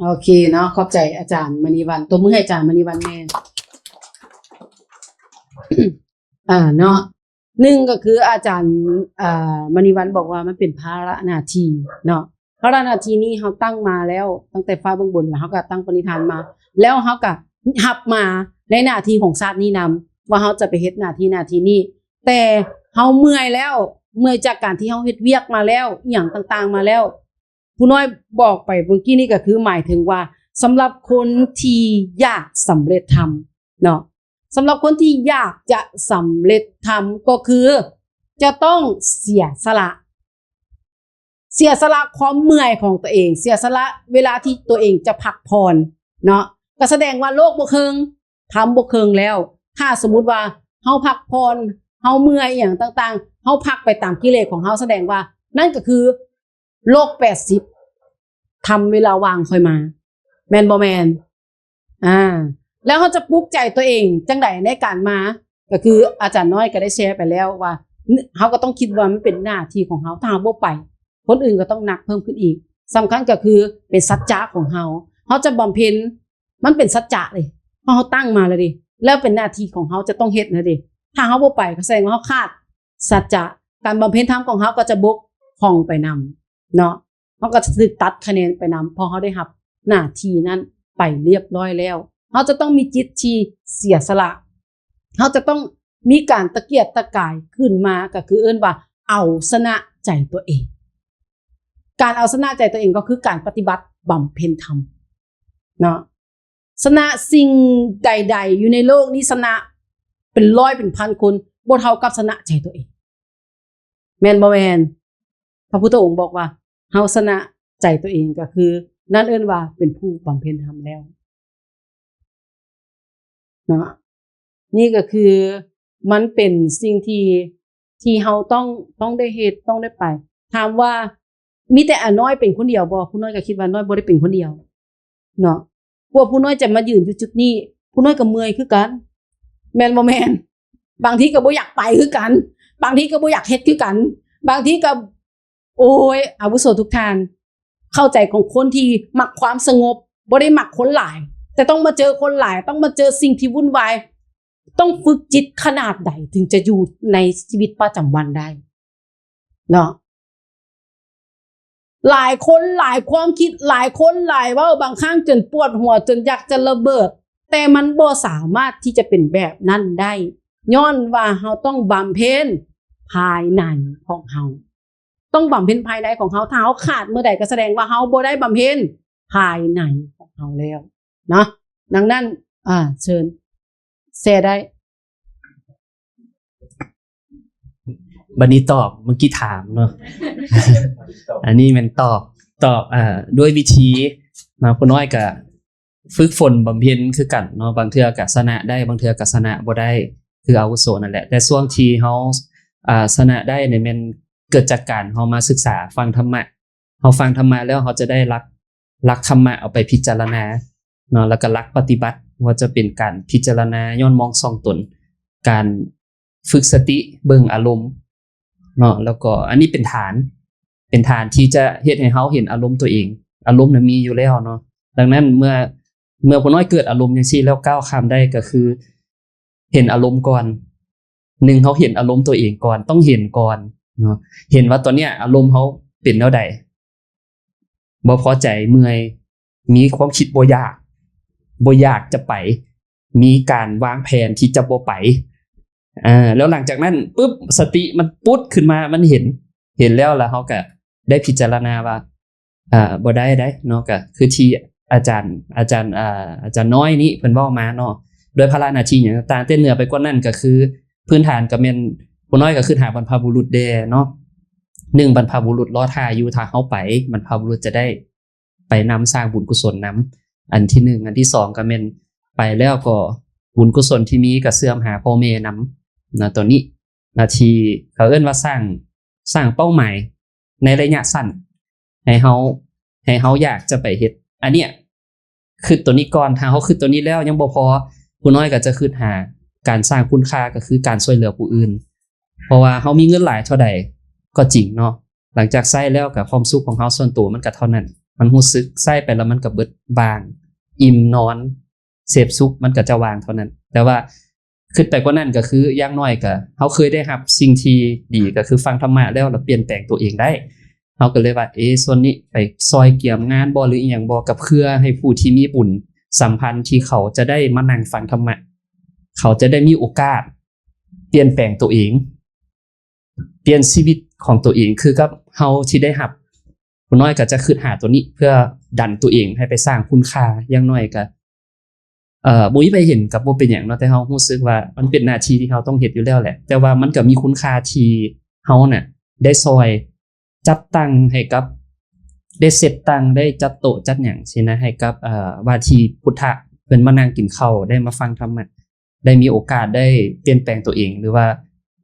B: โอเคเนาะขอบใจอาจารย์มณีวันตัวมือให้อาจารย์มณีวันแม่ เนาะหนึ่งก็คืออาจารย์มณีวันบอกว่ามันเป็นภาระหน้าที่เนาะภาระหน้าที่นี้เฮาตั้งมาแล้วตั้งแต่ฟ้าเบื้องบนแล้วเฮาก็ตั้งปณิธานมาแล้วเฮาก็รับมาในหน้าที่ของชาตินี้นำว่าเฮาจะไปเฮ็ดหน้าที่นี้แต่เฮาเมื่อยแล้วเมื่อยจากการที่เฮาเฮ็ดเวียกมาแล้วอีหยังต่างๆมาแล้วผู้น้อยบอกไปเมื่อกี้นี่ก็คือหมายถึงว่าสำหรับคนที่อยากสำเร็จทำเนาะสำหรับคนที่อยากจะสำเร็จทำก็คือจะต้องเสียสละความเมื่อยของตัวเองเสียสละเวลาที่ตัวเองจะพักผ่อนเนาะก็แสดงว่าโลกบ่เคิงทำบ่เคิงแล้วถ้าสมมุติว่าเฮาพักผ่อนเฮาเมื่อยอย่างต่างๆเฮาพักไปตามกิเลสของเฮาแสดงว่านั่นก็คือโลก80ทำเวลาว่างค่อยมาแม่นบ่แม่นแล้วเขาจะปลุกใจตัวเองจังไดในการมาก็คืออาจารย์น้อยก็ได้แชร์ไปแล้วว่าเขาก็ต้องคิดว่ามันเป็นหน้าที่ของเขาถ้าเขาบ่ไปคนอื่นก็ต้องหนักเพิ่มขึ้นอีกสำคัญก็คือเป็นสัจจะของเขาจะบำเพ็ญมันเป็นสัจจะเลยเพราะเขาตั้งมาแล้วดิแล้วเป็นหน้าที่ของเขาจะต้องเฮ็ดนะดิถ้าเขาบ่ไปก็แสดงว่าเขาขาดสัจจะการบำเพ็ญธรรมของเขาก็จะบกพร่องไปนำเนาะเขาก็จะถูกตัดคะแนนไปนำพอเขาได้รับหน้าที่นั้นไปเรียบร้อยแล้วเขาจะต้องมีจิตที่เสียสละเขาจะต้องมีการตะเกียกตะกายขึ้นมาก็คือเอิ้นว่าเอาชนะใจตัวเองการเอาชนะใจตัวเองก็คือการปฏิบัติบำเพ็ญธรรมเนาะชนะสิ่งใดๆอยู่ในโลกนี้ชนะเป็นร้อยเป็นพันคนบ่เท่ากับชนะใจตัวเองแม่นบ่แม่นพระพุทธองค์บอกว่าเฮาชนะใจตัวเองก็คือนั่นเอิ้นว่าเป็นผู้บำเพ็ญธรรมแล้วนะนี่ก็คือมันเป็นสิ่งที่เฮาต้องได้เฮ็ดต้องได้ไปถามว่ามีแต่อาน้อยเป็นคนเดียวบ่ผู้น้อยก็คิดว่าน้อยบ่ได้เป็นคนเดียวเนาะพวกผู้น้อยจะมายืนอยู่จุดนี้ผู้น้อยก็เมื่อยคือกันแม่นบ่แม่นบางทีก็บ่อยากไปคือกันบางทีก็บ่อยากเฮ็ดคือกันบางทีก็โอ้ยอาวุโสทุกท่านเข้าใจของคนที่มักความสงบบ่ได้มักคนหลายแต่ต้องมาเจอคนหลายต้องมาเจอสิ่งที่วุ่นวายต้องฝึกจิตขนาดใดถึงจะอยู่ในชีวิตประจำวันได้เนาะหลายคนหลายความคิดหลายคนหลายเว้าบางครั้งจนปวดหัวจนอยากจะระเบิดแต่มันบ่สามารถที่จะเป็นแบบนั้นได้ย้อนว่าเฮาต้องบำเพ็ญภายในของเฮาต้องบำเพ็ญภายในของเฮาถ้าเฮาขาดเมื่อใดก็แสดงว่าเฮาบ่ได้บำเพ็ญภายในของเฮาแล้วเนาะดังนั้นเชิญแชร์ได้
A: บัดนี้ตอบเมื่อกี้ถามเนาะ อันนี้มันตอบด้วยวิธีนะผู้น้อยก็ฝึกฝนบำเพ็ญคือกันเนาะบางเทื่อก็ชนะได้บางเทื่อก็ชนะบ่ได้คืออาวุโสนั่นแหละแต่ช่วงที่เฮาชนะได้เนี่ยมันเกิดจากการเฮามาศึกษาฟังธรรมะเฮาฟังธรรมะแล้วเฮาจะได้รักธรรมะเอาไปพิจารณาเนาะแล้วก็รักปฏิบัติว่าจะเป็นการพิจารณาย้อนมองส่องตน ฝึกสติเบิ่งอารมณ์เนาะแล้วก็อันนี้เป็นฐานที่จะเฮ็ดให้เฮาเห็นอารมณ์ตัวเองอารมณ์น่ะมีอยู่แล้วเนาะดังนั้นเมื่อผู้น้อยเกิดอารมณ์จังซี่แล้วก้าวข้ามได้ก็คือเห็นอารมณ์ก่อน1เฮาเห็นอารมณ์ตัวเองก่อนต้องเห็นก่อนเนาะเห็นว่าตอนเนี้ยอารมณ์เฮาเป็นแนวใดบ่พอใจเมื่อยมีความคิดบ่อยากจะไปมีการวางแผนที่จะบ่ไปแล้วหลังจากนั้นปุ๊บสติมันปุ๊ดขึ้นมามันเห็นแล้วเฮาก็ได้พิจารณาว่าบ่ได้เนาะก็คือที่อาจารย์น้อยนี้เพิ่นเว้ามาเนาะโดยภาระหน้าที่หยังต่างๆแต่เหนือไปกว่านั้นก็คือพื้นฐานก็แม่นผู้น้อยก็คือหาบรรพบุรุษแด่เนาะ1บรรพบุรุษรอท่าอยู่ถ้าเฮาไปบรรพบุรุษจะได้ไปนำสร้างบุญกุศลนำอันที่1อันที่2ก็แม่นไปแล้วก็บุญกุศลที่มีก็เสื่อมหาพ่อแม่นำนะตัวนี้หน้าที่เขาเอิ้นว่าสร้างเป้าหมายในระยะสั้นให้เฮาอยากจะไปเฮ็ดอันเนี้ยคือตัวนี้ก่อนถ้าเฮาคือตัวนี้แล้วยังบ่พอผู้น้อยก็จะคิดหาการสร้างคุณค่าก็คือการช่วยเหลือผู้อื่นเพราะว่าเฮามีเงินหลายเท่าใดก็จริงเนาะหลังจากใช้แล้วก็ความสุขของเฮาส่วนตัวมันก็เท่านั้นมันรู้สึกใช้ไปแล้วมันก็เบิดบางอิ่มนอนเสพสุขมันก็จะวางเท่านั้นแต่ว่าขึ้นไปกว่านั้นก็คืออย่างน้อยก็เฮาเคยได้รับสิ่งที่ดีก็คือฟังธรรมะแล้วเปลี่ยนแปลงตัวเองได้เฮาก็เลยว่าส่วนนี้ไปซอยเกี่ยมงานบ่หรืออีหยังบ่กับเพื่อให้ผู้ที่มีบุญสัมพันธ์ที่เขาจะได้มานั่งฟังธรรมะเขาจะได้มีโอกาสเปลี่ยนแปลงตัวเองเปลี่ยนชีวิตของตัวเองคือกับเฮาที่ได้รับผู้น้อยก็จะคิดหาตัวนี้เพื่อดันตัวเองให้ไปสร้างคุณค่าอย่างน้อยก็บ่มีไปเห็นกับบ่เป็นหยังเนาะแต่เฮารู้สึกว่ามันเป็นหน้าที่ที่เฮาต้องเฮ็ดอยู่แล้วแหละแต่ว่ามันก็มีคุณค่าที่เฮาน่ะได้ซอยจัดตั้งให้กับได้เซตตั้งได้จัดโต๊ะจัดหยังสินะให้กับว่าที่พุทธะเพิ่นมานั่งกินข้าวได้มาฟังธรรมะได้มีโอกาสได้เปลี่ยนแปลงตัวเองหรือว่า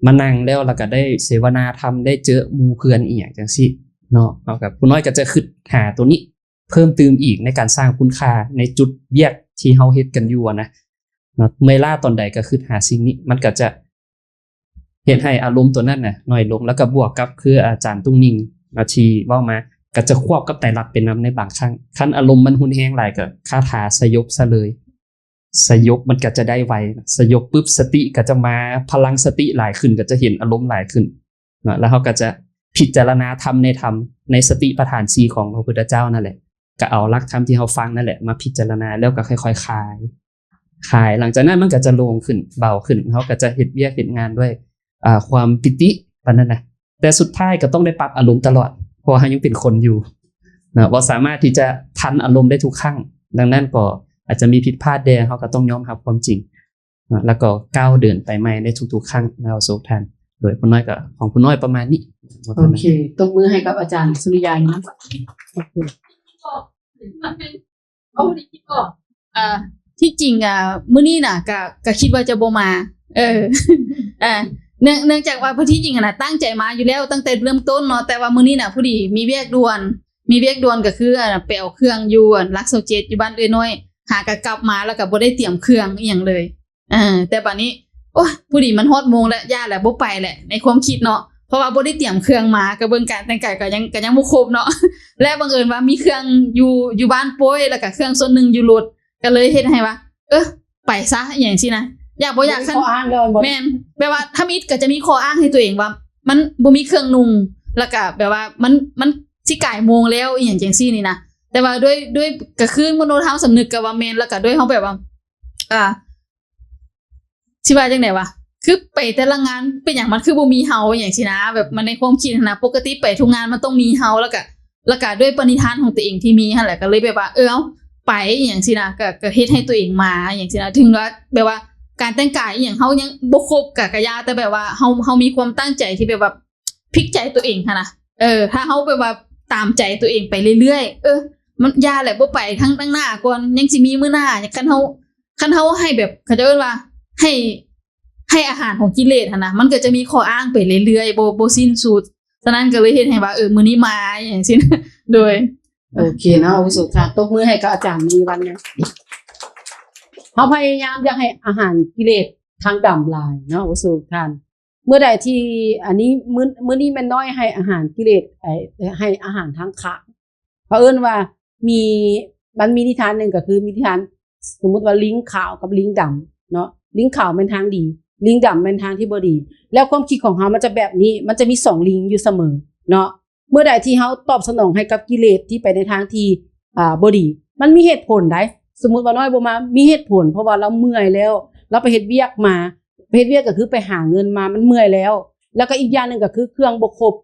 A: มานั่งแล้วก็ได้เสวนาธรรมได้เจอหมู่เพื่อนอีหยังจังซี่เนาะเฮากับผู้น้อยก็จะคิดหาตัวนี้เพิ่มเติมอีกในการสร้างคุณค่าในจุดเวียกที่เฮาเฮ็ดกันอยู่นะเมื่อล่าตอนใดก็คือหาสิ่งนี้มันก็จะเฮ็ดให้อารมณ์ตัวนั้นน่ะน้อยลงแล้วก็บวกกับคืออาจารย์ตุ้งนิ่งที่เว้ามาก็จะควบกับไตรลักษณ์เป็นนำในบางครั้งคันอารมณ์มันหุนแฮงหลายก็คาถาสยบซะเลยสยบมันก็จะได้ไวสยบปุ๊บสติก็จะมาพลังสติหลายขึ้นก็จะเห็นอารมณ์หลายขึ้นแล้วเฮาก็จะพิจารณาธรรมในสติปัฏฐาน4ของพระพุทธเจ้านั่นแหละก็เอาหลักธรรมที่เฮาฟังนั่นแหละมาพิจารณาแล้วก็ค่อยๆคลายหลังจากนั้นมันก็จะโล่งขึ้นเบาขึ้นเฮาก็จะเฮ็ดเวียกเฮ็ดงานด้วยความปิติปานนั้นนะแต่สุดท้ายก็ต้องได้ปรับอารมณ์ตลอดเพราะเฮายังเป็นคนอยู่บ่สามารถที่จะทันอารมณ์ได้ทุกครั้งดังนั้นก็อาจจะมีผิดพลาดแดเฮาก็ต้องยอมรับความจริงแล้วก็ก้าวเดินไปใหม่ในทุกๆครั้งแล้วโซทันโดยผู้น้อยก็ของผู้น้อยประมาณนี้
B: โอเคตบมือให้กับอาจารย์สุริยานะโอเค
F: มันเป็นเอาดิคิดออกที่จริงมื้อนี้น่ะก็คิดว่าจะบ่มาเนื่องจากว่าผู้ที่จริงน่ะตั้งใจมาอยู่แล้วตั้งแต่เริ่มต้นเนาะแต่ว่ามื้อนี้น่ะผู้ดีมีเวียกด่วนก็คือไปเอาเครื่องอยู่ลักโซเจ็ตอยู่บ้านเอ้ยน้อยหากะกลับมาแล้วก็บ่ได้เตรียมเครื่องอีหยังเลยแต่บัดนี้โอ้ยผู้ดีมันฮอดโมงแล้วย่าแหละบ่ไปแหละในความคิดเนาะเพราะว่าบ่ได้เตรียมเครื่องมากระบวนการแต่งกายก็ยังบ่ครบเนาะและบังเอิญว่ามีเครื่องอยู่บ้านโป้ยแล้วก็เครื่องส่วนหนึงอยู่รถก็เลยเฮ็ดให้ว่าไปซะอย่างซี่นะอยากบ่อยากคั่นแม่นแปลว่าถ้ามีก็จะมีข้ออ้างให้ตัวเองว่ามันบ่มีเครื่องนุ่งแล้วก็แบบว่ามันสิก่ายโมงแล้วอีหยังจังซี่นี่นะแต่ว่าด้วยก็คือมโนธรรมสำนึกก็ว่าแม่นแล้วก็ด้วยเฮาแบบว่าสิว่าจังได๋วะคือไปแต่ละงานเป็นอย่างมันคือบ่มีเฮาอย่างซี่นะแบบมันในความคิดนะปกติไปทุกงานมันต้องมีเฮาแล้วก็ด้วยปณิธานของตัวเองที่มีหั่นแหละก็เลยแบบว่าเอาไปอย่างซี่นะก็เฮ็ดให้ตัวเองมาอย่างซี่นะถึงว่าแบบว่าการแต่งกายอีหยังเฮายังบ่ครบก็ยาแต่แบบว่าเฮามีความตั้งใจที่แบบว่าพลิกใจตัวเองหั่นน่ะถ้าเฮาแบบว่าตามใจตัวเองไปเรื่อยๆมันยาแหละบ่ไปทั้งหน้าก่อนยังสิมีมื้อหน้าคันเฮาให้แบบเขาจะเอิ้นว่าให้อาหารของกิเลสหั่นน่ะมันก็จะมีข้ออ้างไปเรื่อยๆบ่สิ้นสุดฉะนั้นก็เลยเฮ็ดให้ว่ามื้อนี้มาอย่างซี่นะโดย
B: โอเคเนาะสุค่ะตบมือให้กับอาจารย์มีวันนะเฮาพยายามอยากให้อาหารกิเลสทางดำลายเนาะสุทาน มื่อใดที่อันนี้มื้อนี้แม่น้อยให้อาหารกิเลสให้อาหารทางขาวเผอิญว่ามันมีนิทานหนึงก็คือมีนิทานสมมุติว่าลิงขาวกับลิงดำเนาะลิงขาวเป็นทางดีลิงดำเป็นทางที่บ่ดีแล้วความคิดของเฮามันจะแบบนี้มันจะมี2ลิงอยู่เสมอเนาะเมื่อใดที่เฮาตอบสนองให้กับกิเลสที่ไปในทางที่บ่ดีมันมีเหตุผลได้สมมุติว่าน้อยบ่มามีเหตุผลเพราะว่าเราเมื่อยแล้วเราไปเฮ็ดเวียกมาไปเฮ็ดเวียกก็คือไปหาเงินมามันเมื่อยแล้วก็อีกอย่างนึงก็คือเครื่องบ่ครบ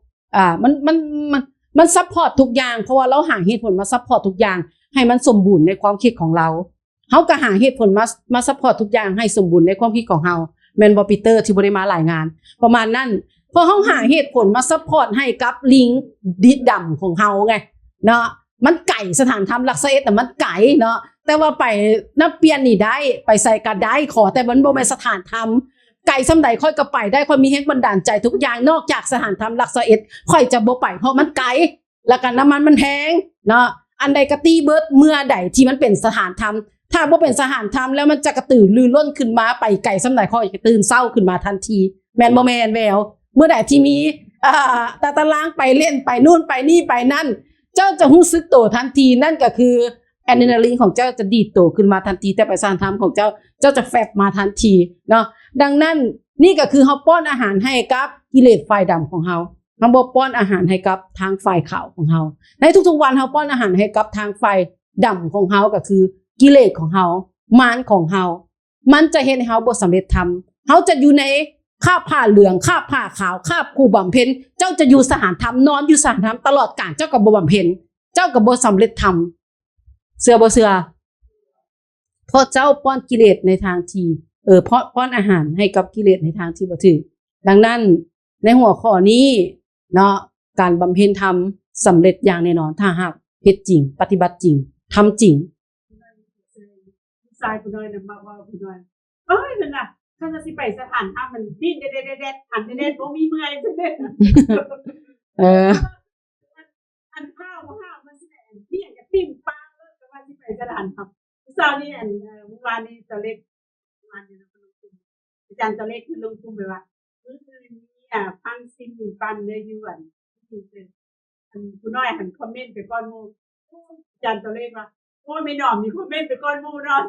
B: มันซัพพอร์ตทุกอย่างเพราะว่าเราหาเหตุผลมาซัพพอร์ตทุกอย่างให้มันสมบูรณ์ในความคิดของเราเฮาก็หาเหตุผลมาซัพพอร์ตทุกอย่างให้สมบูรณ์ในความคิดของเฮาแม่นบ่ปีเตอร์ที่บ่ได้มาหลายงานประมาณนั้นพอเฮาหาเหตุผลมาซัพพอร์ตให้กับลิงดิดดำของเฮาไงเนาะมันไก่สถานธรรมหลักษาเอ็ดแต่มันไก่เนาะแต่ว่าไปนับเปลี่ยนนี่ได้ไปใส่ก็ได้ขอแต่มันบ่แม่นสถานธรรมไก่ซำใดค่อยก็ไปได้ค่อยมีแรงบันดาลใจทุกอย่างนอกจากสถานธรรมหลักษาเอ็ดค่อยจะบ่ไปเพราะมันไก่แล้วก็น้ำมันแพงเนาะอันใดก็ตีเบิดเมื่อใดที่มันเป็นสถานธรรมถ้าบ่เป็นสถานธรรมแล้วมันจะกระตือรือร้นขึ้นมาไปไก่ซำใดค่อยจะตื่นเศร้าขึ้นมาทันทีแม่นบ่แม่นแววเมื่อใดที่มีตารางไปเล่นไปนู่นไปนี่ไปนั่นเจ้าจะรู้สึกโตทันทีนั่นก็คืออะดรีนาลีนของเจ้าจะดีดโตขึ้นมาทันทีแต่ไปสถานธรรมของเจ้าจะแฟบมาทันทีเนาะดังนั้นนี่ก็คือเฮาป้อนอาหารให้กับกิเลสฝ่ายดำของเฮาบ่ป้อนอาหารให้กับทางฝ่ายขาวของเฮาในทุกๆวันเฮาป้อนอาหารให้กับทางฝ่ายดำของเฮาก็คือกิเลสของเฮามารของเฮามันจะเฮ็ดให้เฮาบ่สำเร็จธรรมเฮาจะอยู่ในคาบผ้าเหลืองคาบผ้าขาวคาบคู่บำเพ็ญเจ้าจะอยู่สถานธรรมนอนอยู่สถานธรรมตลอดกาลเจ้าก็บ่บำเพ็ญเจ้าก็บ่สำเร็จธรรมเชื่อบ่เชื่อเพราะเจ้าป้อนกิเลสในทางที่เพราะป้อนอาหารให้กับกิเลสในทางที่บ่ถูกดังนั้นในหัวข้อนี้เนาะการบำเพ็ญธรรมสำเร็จอย่างแน่นอนถ้าหากเฮ็ดจริงปฏิบัติจริงทำจริง
C: ทรายผู้น้อยน่ะมาว่าผู้น้อยเอ้ยนั่นน่ะถ้าจะสิไปสถานธรรมมันดิ้นเด็ดๆๆอันเด็ดๆบ่มีเมื่อยจังเด็ด อันข้าวมันสิได้อันเที่ยงกับปิ้งปลาเลิกก็ว่าสิไปสถานธรรมเช้านี้เมื่อวานนี้ตัวเล็กมาเนี่ยนะอาจารย์ตัวเล็กคือลงทุนไปว่ามื้อคืนนี้พังซิมปันได้อยู่อันผู้น้อยหันคอมเมนต์ไปก่อนหมู่อาจารย์ตัวเล็กว่าโอ้ยไม่หนอมมีคอมเมนต์ไปก่อนหมู่เนาะ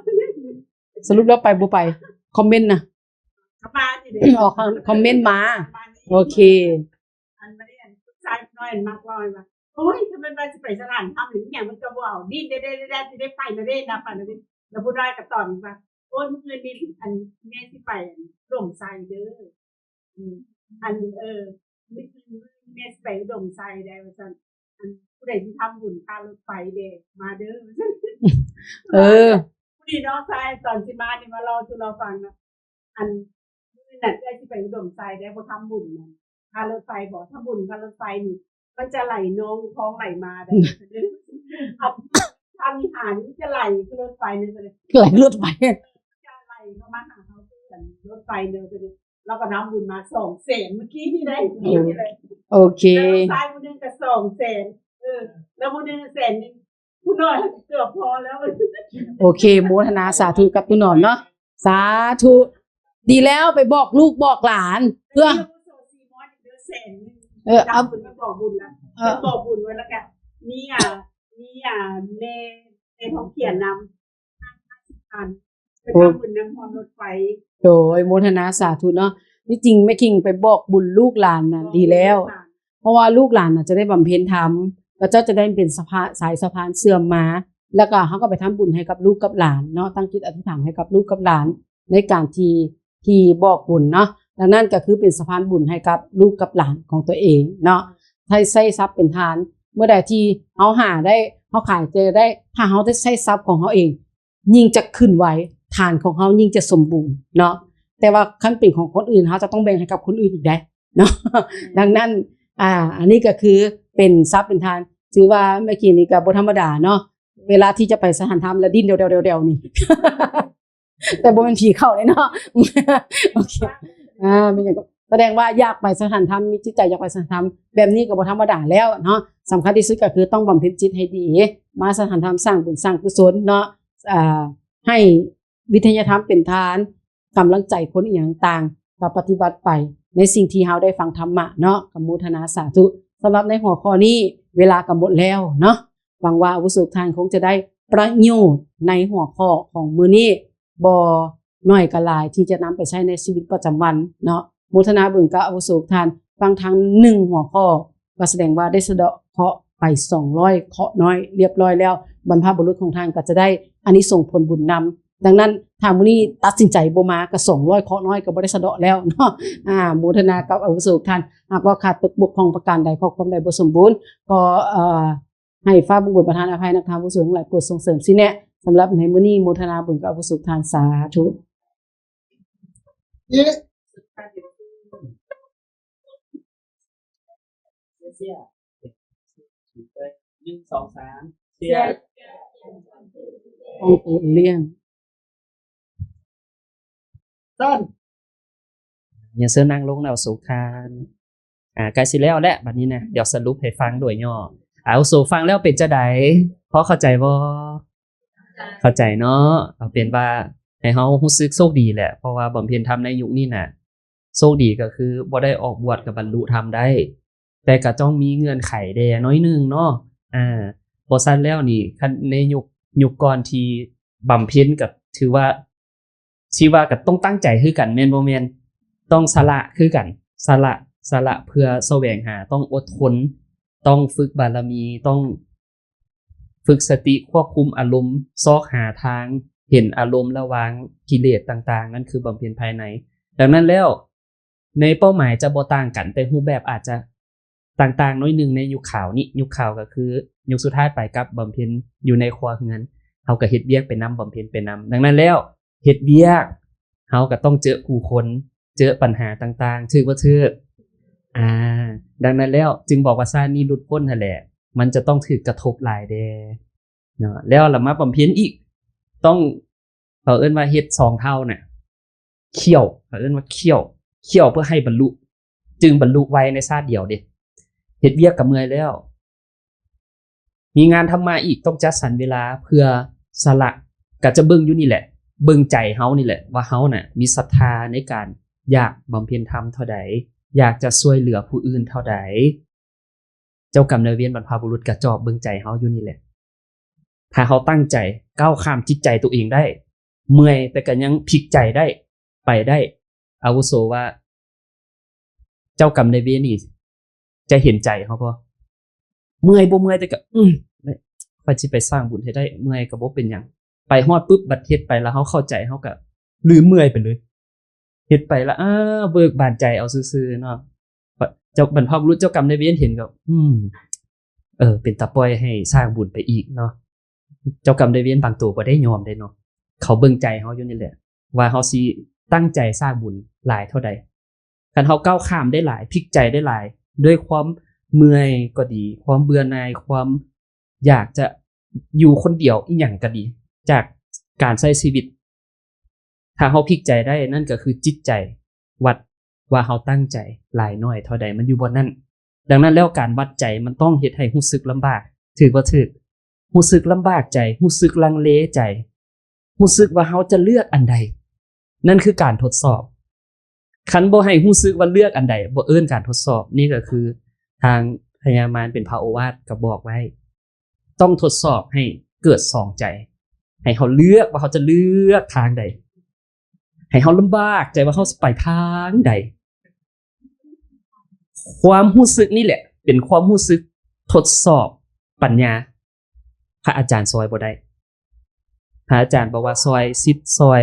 B: สรุปแล้วไปบ่ไปคอมเมนต์นะ
C: มาสิเด้
B: ออกคอมเมนต์มาโอเค
C: อันมาได้อันชายน้อยมากว่าว่าโอ้ยทำไมมันสิไปสถานธรรมหรืออย่างมันก็บ่เอาดิ้นได้สิได้ไปนะเด้นะปานนั้นแล้วผู้น้อยก็ตอบว่าโอ้ยมื้อคืนนี้อันแม่สิไปร่มไทรเด้ออันมื้อคืนแม่สิไปร่มไทรได้ว่าซั่นอันผู้ใดสิทำบุญค่ารถไฟเด้มาเด้อ ผู้ดีน้องชายตอนสิมานี่มาเล่าสู่เราฟังนะอันนั่นได้สิไปอุดมไซได้บ่ทำบุญนั่นค่ารถไฟบ่ถ้าบุญค่ารถไฟนี่มันจะไหลน้องท้องไหลมาได้เอาทำวิหารจะไหลขึ้นรถไฟนี่เลย
B: ไหลรถไฟ
C: จะไหลเข้ามาหาเฮาเพื่อนรถไฟเด้อตัวนี้แล้วก็นำบุญมา200,000เมื่อกี้นี่ได้นี่เลย
B: โอเค
C: แล้วชายผู้นึงก็200,000แล้วผู้นึง100,000นึงผู้น้อยเกือบพอแล้ว
B: โอเคโมทนาสาธุกับตุนอมเนาะสาธุดีแล้วไปบอกลูกบอกหลานเพื่อ
C: เอาบุญมาบอกบุญนะบอกบุญไว้แล้วกันนี่ในท้องเขียนนำ50,000ไปทำบุญนำพรรถไฟ
B: โดยโมทนาสาธุเนาะที่จริงแม่คิงไปบอกบุญลูกหลานน่ะดีแล้ว เพราะว่าลูกหลานน่ะจะได้บำเพ็ญธรรมแล้วเจ้าจะได้เป็นสายสะพานเสื่อมมาแล้วก็เขาก็ไปทำบุญให้กับลูกกับหลานเนาะตั้งจิตอธิษฐานให้กับลูกกับหลานในการที่บอกบุญเนาะดังนั้นก็คือเป็นสะพานบุญให้กับลูกกับหลานของตัวเองเนาะให้ใช้ทรัพย์เป็นทานเมื่อใดที่เฮาหาได้เฮาขายเจอได้ถ้าเฮาได้ใช้ทรัพย์ของเฮาเองยิ่งจะขึ้นไว้ทานของเฮายิ่งจะสมบูรณ์เนาะแต่ว่าคันเป็นของคนอื่นเฮาจะต้องแบ่งให้กับคนอื่นอีกได้เนาะ ดังนั้นอันนี้ก็คือเป็นทรัพย์เป็นทานถือว่าเมื่อกี้นี่ก็บ่ธรรมดาเนาะเวลาที่จะไปสถานธรรมแล้วดิ้นเดวๆๆๆนี่ แต่บ่แม่นผีเข้าเลยเนาะ โอเคเป็นอย่างก็แสดงว่าอยากไปสถานธรรมมีจิตใจอยากไปสถานธรรมแบบนี้ก็บ่ธรรมดาแล้วเนาะสำคัญที่สุดก็คือต้องบำเพ็ญจิตให้ดีมาสถานธรรมสร้างบุญสร้างกุศลเนาะให้วิทยาธรรมเป็นทานกำลังใจคนอีหยังต่างก็ปฏิบัติไป ในสิ่งที่เฮาได้ฟังธรรมะเนาะกับโมทนาสาธุสำหรับในหัวข้อนี้เวลาก็หมดแล้วเนาะหวังว่าอาวุโสทุกท่านคงจะได้ประโยชน์ในหัวข้อของมื้อนี้บ่น้อยก็หลายที่จะนำไปใช้ในชีวิตประจำวันเนาะโมทนาบุญกับอาวุโสทุกท่านฟังทั้ง1หัวข้อก็แสดงว่าได้สะเดาะเคราะห์ไป200เคราะห์น้อยเรียบร้อยแล้วบรรพบุรุษของท่านก็จะได้อานิสงส์ผลบุญนำดังนั้นถ้ามื้อนี้ตัดสินใจบ่มาก็200เคราะห์น้อยก็บ่ได้สะเดาะแล้วเนาะโมทนากับอาวุโสทุกท่านหากว่าขาดตกบกพร่องประการใดข้อความใดบ่สมบูรณ์ก็ให้ฟ้าบุญประทานอภัยนักธรรมผู้สูงหลายโปรดส่งเสริมสิแนะสำหรับในมื้อนี้โมทนาบุญกับอาวุโสทุกท่านสาธุ
A: เสีย1 2 3เสีย
B: องค์ปู่เลี้ยง
A: อย่าเสื้อนั่งลงแล้วสุขานใกล้สิแล้วแหละบัดนี้นะเดี๋ยวสรุปให้ฟังโดยย่อเอาสู่ฟังแล้วเป็นจะไดพอเข้าใจบ่เข้าใจเนาะเอาเป็นว่าให้เฮารู้สึกโชคดีแหละเพราะว่าบำเพ็ญธรรมในยุคนี้น่ะโชคดีก็คือบ่ได้ออกบวชก็บรรลุธรรมได้แต่ก็ต้องมีเงื่อนไขแด่น้อยนึงเนาะบ่ซั่นแล้วนี่คันในยุคก่อนที่บำเพ็ญก็ถือว่าชีว่าก็ต้องตั้งใจคือกันแม่นบ่แม่นต้องสละคือกันสละเพื่อแสวงหาต้องอดทนต้องฝึกบารมีต้องฝึกสติควบคุมอารมณ์ซอกหาทางเห็นอารมณ์ระหว่างกิเลสต่างๆนั่นคือบำเพ็ญภายในดังนั้นแล้วในเป้าหมายจะบ่ต่างกันแต่รูปแบบอาจจะต่างๆน้อยนึงในยุคขาวนี้ยุคขาวก็คือยุคสุดท้ายไปกับบำเพ็ญอยู่ในครัวเรือนเฮาก็เฮ็ดเวียกไปนำบำเพ็ญไปนำดังนั้นแล้วเฮ็ดเวียกเฮาก็ต้องเจอผู้คนเจอปัญหาต่างๆถึกบ่ถึกดังนั้นแล้วจึงบอกว่าชาตินี้หลุดพ้นนั่นแหละมันจะต้องถูกกระทบหลายแดเนาะแล้วละมาบำเพ็ญอีกต้องเขาเอิ้นว่าเฮ็ด2เท่าน่ะเคี่ยวเขาเอิ้นว่าเคี่ยวเพื่อให้บรรลุจึงบรรลุไวในชาติเดียวเด้เฮ็ดเวียกกับเมื่อยแล้วมีงานทำมาอีกต้องจัดสรรเวลาเพื่อสละก็จะเบิ่งอยู่นี่แหละเบิ่งใจเฮานี่แหละว่าเฮาน่ะมีศรัทธาในการอยากบำเพ็ญธรรมเท่าใดอยากจะช่วยเหลือผู้อื่นเท่าใดเจ้ากรรมนายเวรบรรพบุรุษก็จอบเบิ่งใจเฮาอยู่นี่แหละถ้าเฮาตั้งใจก้าวข้ามจิตใจตัวเองได้เมื่อยแต่ก็ยังพลิกใจได้ไปได้อาวุโสว่าเจ้ากรรมนายเวรนี่จะเห็นใจเฮาบ่เมื่อยบ่เมื่อยแต่ก็ค่อยสิไปสร้างบุญให้ได้เมื่อยก็บ่เป็นหยังไปฮอดปุ๊บบัดเฮ็ดไปแล้วเฮาเข้าใจเฮาก็ลืมเมื่อยไปเลยเฮ็ดไปแล้วเบิกบานใจเอาซื่อๆเนาะเจ้าบรรพบุรุษเจ้ากรรมนายเวรเห็นก็เป็นตาปล่อยให้สร้างบุญไปอีกเนาะเจ้ากรรมนายเวรบางตัวบ่ได้ยอมได้เนาะเขาเบิ่งใจเฮาอยู่นี่แหละว่าเฮาสิตั้งใจสร้างบุญหลายเท่าใดคันเฮาก้าวข้ามได้หลายพลิกใจได้หลายด้วยความเมื่อยก็ดีความเบื่อหน่ายความอยากจะอยู่คนเดียวอีหยังก็ดีจากการใช้ชีวิตถ้าเฮาพลิกใจได้นั่นก็คือจิตใจวัดว่าเฮาตั้งใจหลายน้อยเท่าใดมันอยู่บ่นั่นดังนั้นแล้วการวัดใจมันต้องเฮ็ดให้รู้สึกลำบากถือบ่ถูกรู้สึกลำบากใจรู้สึกลังเลใจรู้สึกว่าเฮาจะเลือกอันใดนั่นคือการทดสอบคันบ่ให้รู้สึกว่าเลือกอันใดบ่เอิ้นการทดสอบนี่ก็คือทางพญามารเป็นพระโอวาทก็บอกไว้ต้องทดสอบให้เกิด2ใจให้เขาเลือกว่าเขาจะเลือกทางใดให้เขาลำบากใจว่าเขาจะไปทางใดความรู้สึกนี่แหละเป็นความรู้สึกทดสอบปัญญาพระอาจารย์ซอยบ่ได้พระอาจารย์บอกว่าซอยซิดซอ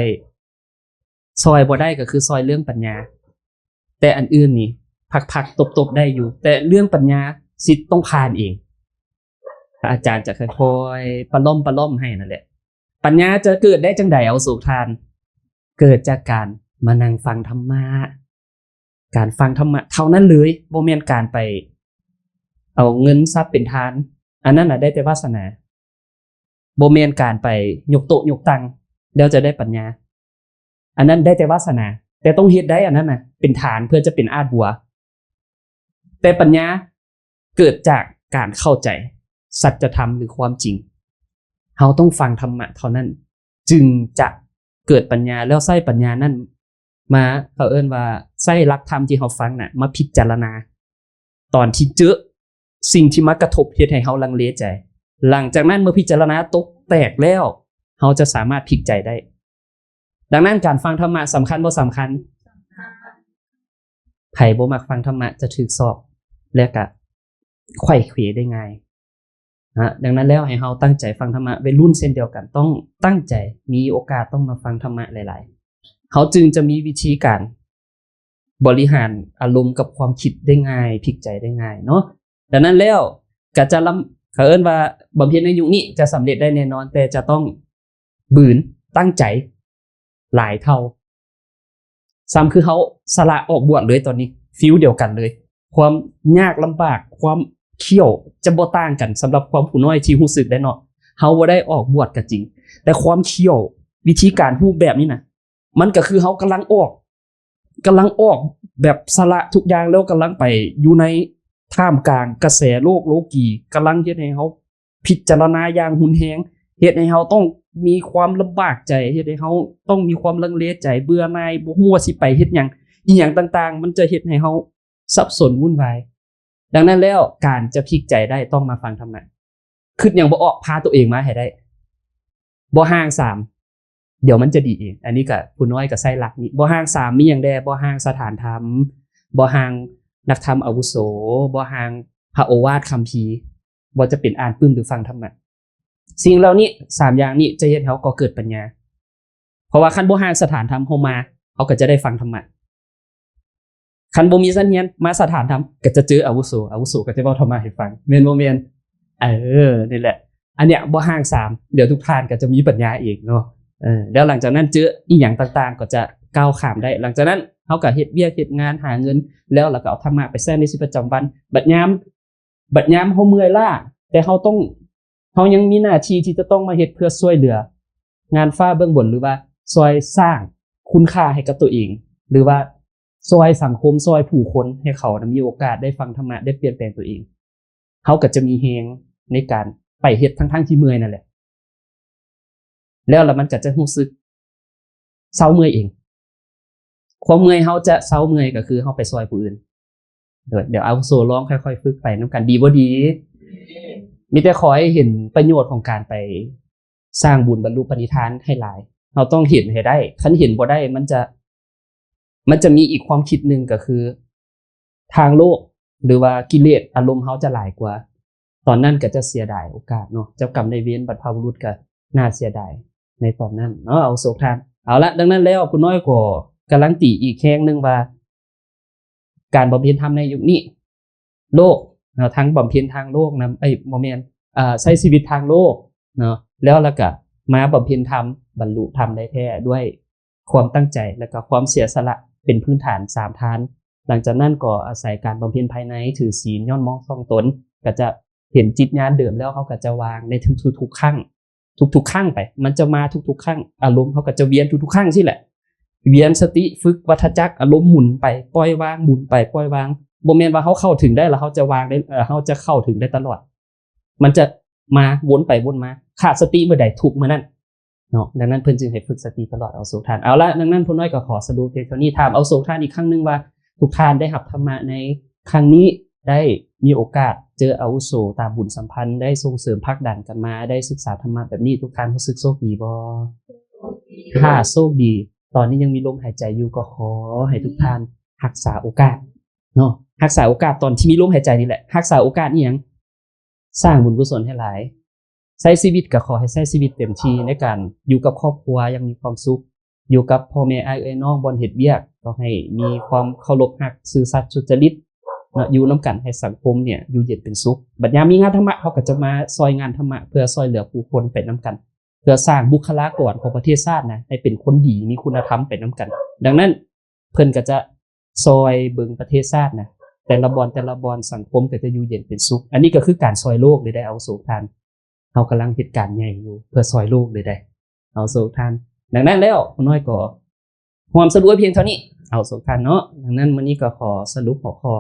A: ยบ่ได้ก็คือซอยเรื่องปัญญาแต่อันอื่นนี่พักๆตบๆได้อยู่แต่เรื่องปัญญาซิดต้องผ่านเองพระอาจารย์จะค่อยๆประล่อมให้นั่นแหละปัญญาจะเกิดได้จังใดเอาสู่ทานเกิดจากการมานั่งฟังธรรมะการฟังธรรมะเท่านั้นเลยบ่แม่นการไปเอาเงินทรัพย์เป็นทานอันนั้นน่ะได้แต่วาสนาบ่แม่นการไปยกโต๊ะยกตังเดี๋ยวจะได้ปัญญาอันนั้นได้แต่วาสนาแต่ต้องเฮ็ดได้อันนั้นน่ะเป็นฐานเพื่อจะเป็นอาจบัวแต่ปัญญาเกิดจากการเข้าใจสัจธรรมหรือความจริงเราต้องฟังธรรมะเท่านั้นจึงจะเกิดปัญญาแล้วใช้ปัญญานั้น มาเขาเอิ้นว่าใช้หลักธรรมที่เฮาฟังน่ะมาพิจารณาตอนที่เจอสิ่งที่มากระทบเฮ็ดให้เฮาลังเลใจ หลังจากนั้นเมื่อพิจารณาตกแตกแล้วเฮาจะสามารถพลิกใจได้ดังนั้นการฟังธรรมะสำคัญบ่สำคัญไผบ่มักฟังธรรมะจะถูกสอบและก็ไขว้เขวได้ง่ายดังนั้นแล้วให้เฮาตั้งใจฟังธรรมะวัยรุ่นเช่นเดียวกันต้องตั้งใจมีโอกาสต้องมาฟังธรรมะหลายๆเขาจึงจะมีวิธีการบริหารอารมณ์กับความคิดได้ง่ายพลิกใจได้ง่ายเนาะดังนั้นแล้วก็จะเขาเอิ้นว่าบำเพ็ญในยุคนี้จะสำเร็จได้แน่นอนแต่จะต้องบืนตั้งใจหลายเท่าซ้ำคือเขาสละออกบวชเลยตอนนี้ฟิลเดียวกันเลยความยากลำบากความเขี้ยวจะบ่ต่างกันสำหรับความผู้น้อยที่รู้สึกได้เนาะเฮาบ่ได้ออกบวชก็จริงแต่ความเขี้ยววิธีการรูปแบบนี้นะมันก็คือเฮากำลังออกแบบสละทุกอย่างแล้วกำลังไปอยู่ในท่ามกลางกระแสโลกโลกีกำลังเฮ็ดให้เฮาพิจารณาอย่างหุนแฮงเฮ็ดให้เฮาต้องมีความลำบากใจเฮ็ดให้เฮาต้องมีความลังเลใจเบื่อหน่ายบ่ฮู้ว่าสิไปเฮ็ดหยังอีหยังต่างๆมันจะเฮ็ดให้เฮาสับสนวุ่นวายดังนั้นแล้วการจะพลิกใจได้ต้องมาฟังธรรมะคิดหยังบ่ออกพาตัวเองมาให้ได้บ่ห่าง3เดี๋ยวมันจะดีเองอันนี้ก็ผู้น้อยก็ใช้หลักนี้บ่ห่าง3มีหยังแดบ่ห่างสถานธรรมบ่ห่างนักธรรมอาวุโสบ่ห่างพระโอวาทคัมภีร์บ่จะเป็นอ่านปึ้มหรือฟังธรรมะสิ่งเหล่านี้3อย่างนี้จะเฮ็ดให้เฮาก็เกิดปัญญาเพราะว่าคันบ่ห่างสถานธรรมเฮามาเฮาก็จะได้ฟังธรรมะคันบ่มีสัญญาณมาสถานธรรมก็จะเจออาวุโสก็จะเว้าธรรมะให้ฟังแม่นบ่แม่นนี่แหละอันเนี้ยบ่ห่าง3เดี๋ยวทุกท่านก็จะมีปัญญาเองเนาะแล้วหลังจากนั้นเจออีหยังต่างๆก็จะก้าวข้ามได้หลังจากนั้นเฮาก็เฮ็ดเวียกเฮ็ดงานหาเงินแล้วก็เอาธรรมะไปใช้ในชีวิตประจำวันบัดยามเฮาเมื่อยล้าแต่เฮายังมีหน้าที่ที่จะต้องมาเฮ็ดเพื่อช่วยเหลืองานฟ้าเบื้องบนหรือว่าช่วยสร้างคุณค่าให้กับตัวเองหรือว่าช่วยสังคมช่วยผู้คนให้เขามีโอกาสได้ฟังธรรมะได้เปลี่ยนแปลงตัวเองเฮาก็จะมีแฮงในการไปเฮ็ดทั้งที่เมื่อยนั่นแหละแล้วมันก็จะรู้สึกเศร้าเมื่อยเองความเมื่อยเฮาจะเศร้าเมื่อยก็คือเฮาไปช่วยผู้อื่นเดี๋ยวเอาโซร้องค่อยๆฝึกไปนํกันดีบ่ดีมีแต่ขอให้เห็นประโยชน์ของการไปสร้างบุญบรรลุปณิธานให้หลายเราต้องเห็นให้ได้คันเห็นบ่ได้มันจะมีอีกความคิดหนึ่งก็คือทางโลกหรือว่ากิเลสอารมณ์เฮาจะหลายกว่าตอนนั้นก็จะเสียดายโอกาสเนาะเจ้ากรรมนายเวรบรรพบุรุษก็น่าเสียดายในตอนนั้นเนาะเอาโศกทานเอาละดังนั้นแล้วคุณน้อยก็กำลังตีอีกแข้งนึงว่าการบำเพ็ญธรรมในยุคนี้โลกทั้งบำเพ็ญทางโลกนะบ่แม่นใช้ชีวิตทางโลกเนาะแล้วก็มาบำเพ็ญธรรมบรรลุธรรมได้แท้ด้วยความตั้งใจและก็ความเสียสละเป็นพื้นฐาน3ฐานหลังจากนั้นก็อาศัยการบำเพ็ญภายในถือศีลย่อนมองส่องตนก็จะเห็นจิตญาณเดิมแล้วเขาก็จะวางในทุกๆครั้งทุกๆครั้งไปมันจะมาทุกๆครั้งอารมณ์เขาก็จะเวียนทุกๆครั้งสิแหละเวียนสติฝึกวัฏจักรอารมณ์หมุนไปปล่อยวางหมุนไปปล่อยวางบ่แม่นว่าเขาเข้าถึงได้แล้วเขาจะวางได้เขาจะเข้าถึงได้ตลอดมันจะมาวนไปวนมาขาดสติเมื่อใดทุกเมื่อนั้นเนาะดังนั้นเพิ่นจึงให้ฝึกสติตลอดเอาโศกทานเอาละดังนั้นพ่อน้อยก็ขอสรุปเพียงเท่านี้ถามเอาโศกทานอีกครั้งนึงว่าทุกท่านได้รับธรรมะในครั้งนี้ได้มีโอกาสเจออาวุโสตามบุญสัมพันธ์ได้ส่งเสริมผลักดันกันมาได้ศึกษาธรรมะแบบนี้ทุกท่านรู้สึกโชคดีบ่ถ้าโชคดีตอนนี้ยังมีลมหายใจอยู่ก็ขอให้ทุกท่านรักษาโอกาสเนาะรักษาโอกาสตอนที่มีลมหายใจนี่แหละรักษาโอกาสอีหยังสร้างบุญกุศลให้หลายใช้ชีวิตก็ขอให้ใช้ชีวิตเต็มที่ในการอยู่กับครอบครัวยังมีความสุขอยู่กับพ่อแม่อ้ายเอ้ยน้องบ่เฮ็ดเวียกก็ให้มีความเคารพรักซื่อสัตย์สุจริตเนาะอยู่นำกันให้สังคมเนี่ยอยู่เย็นเป็นสุขบัดยามมีงานธรรมะเขาก็จะมาซอยงานธรรมะเพื่อซอยเหลือผู้คนไปนำกันเพื่อสร้างบุคลากรของประเทศชาตินะให้เป็นคนดีมีคุณธรรมไปนำกันดังนั้นเพิ่นก็จะซอยเบิ่งประเทศชาตินะแต่ละบอนสังคมก็จะอยู่เย็นเป็นสุขอันนี้ก็คือการซอยโลกเลยได้เอาโศกทานเฮากำลังเหตุการณ์ใหญ่อยู่เพื่อซอยโลกเลยได้เอาโศกทานดังนั้นแล้วคุณน้อยก็ความสรุปเพียงเท่านี้เอาโศกทานเนาะดังนั้นมื้อนี้ก็ขอสรุปหัวข้อ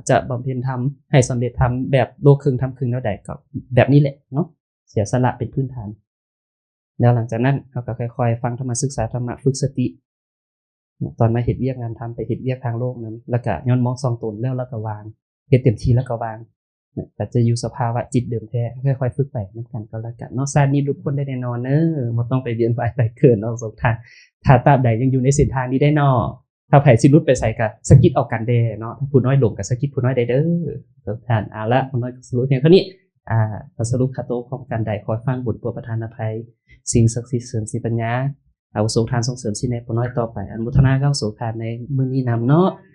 A: จะบำเพ็ญธรรมให้สำเร็จธรรมแบบโลกครึ่งธรรมครึ่งแล้วใดก็แบบนี้แหละเนาะเสียสละเป็นพื้นฐานแล้วหลังจากนั้นเราก็ค่อยๆฟังธรรมศึกษาธรรมะฝึกสติ ตอนมาเฮ็ดเวียกงานทำไปเฮ็ดเวียกทางโลกนั้นแล้วก็ย้อนมองส่องตนแล้วก็วางเฮ็ดเต็มที่แล้วก็วางแต่จะอยู่สภาวะจิตเดิมแท้ค่อยๆฝึกไปนำกันก็แล้วกันเนาะชาตินี้หลุดพ้นได้แน่นอนบ่ต้องไปเวียนว่ายตายเกิดเนาะสงทางถ้าตราบใดยังอยู่ในเส้นทางนี้ได้เนาะถ้าไผสิหลุดไปไสก็สะกิดเอากันแด้เนาะถ้าผู้น้อยหลงก็สะกิดผู้น้อยได้เด้อสงทานเอาละผู้น้อยก็สรุปเพียงเท่านี้สรุปคาโตพร้อมกันได้ขอฟังบทโปรดประทานอภัยสิ่งศักดิ์สิทธิ์เสริมสิปัญญาอาวุโสทานส่งเสริมสิในผู้น้อยต่อไปอนุโมทนากับอาวุโสทานในมื้อนี้นำเนาะ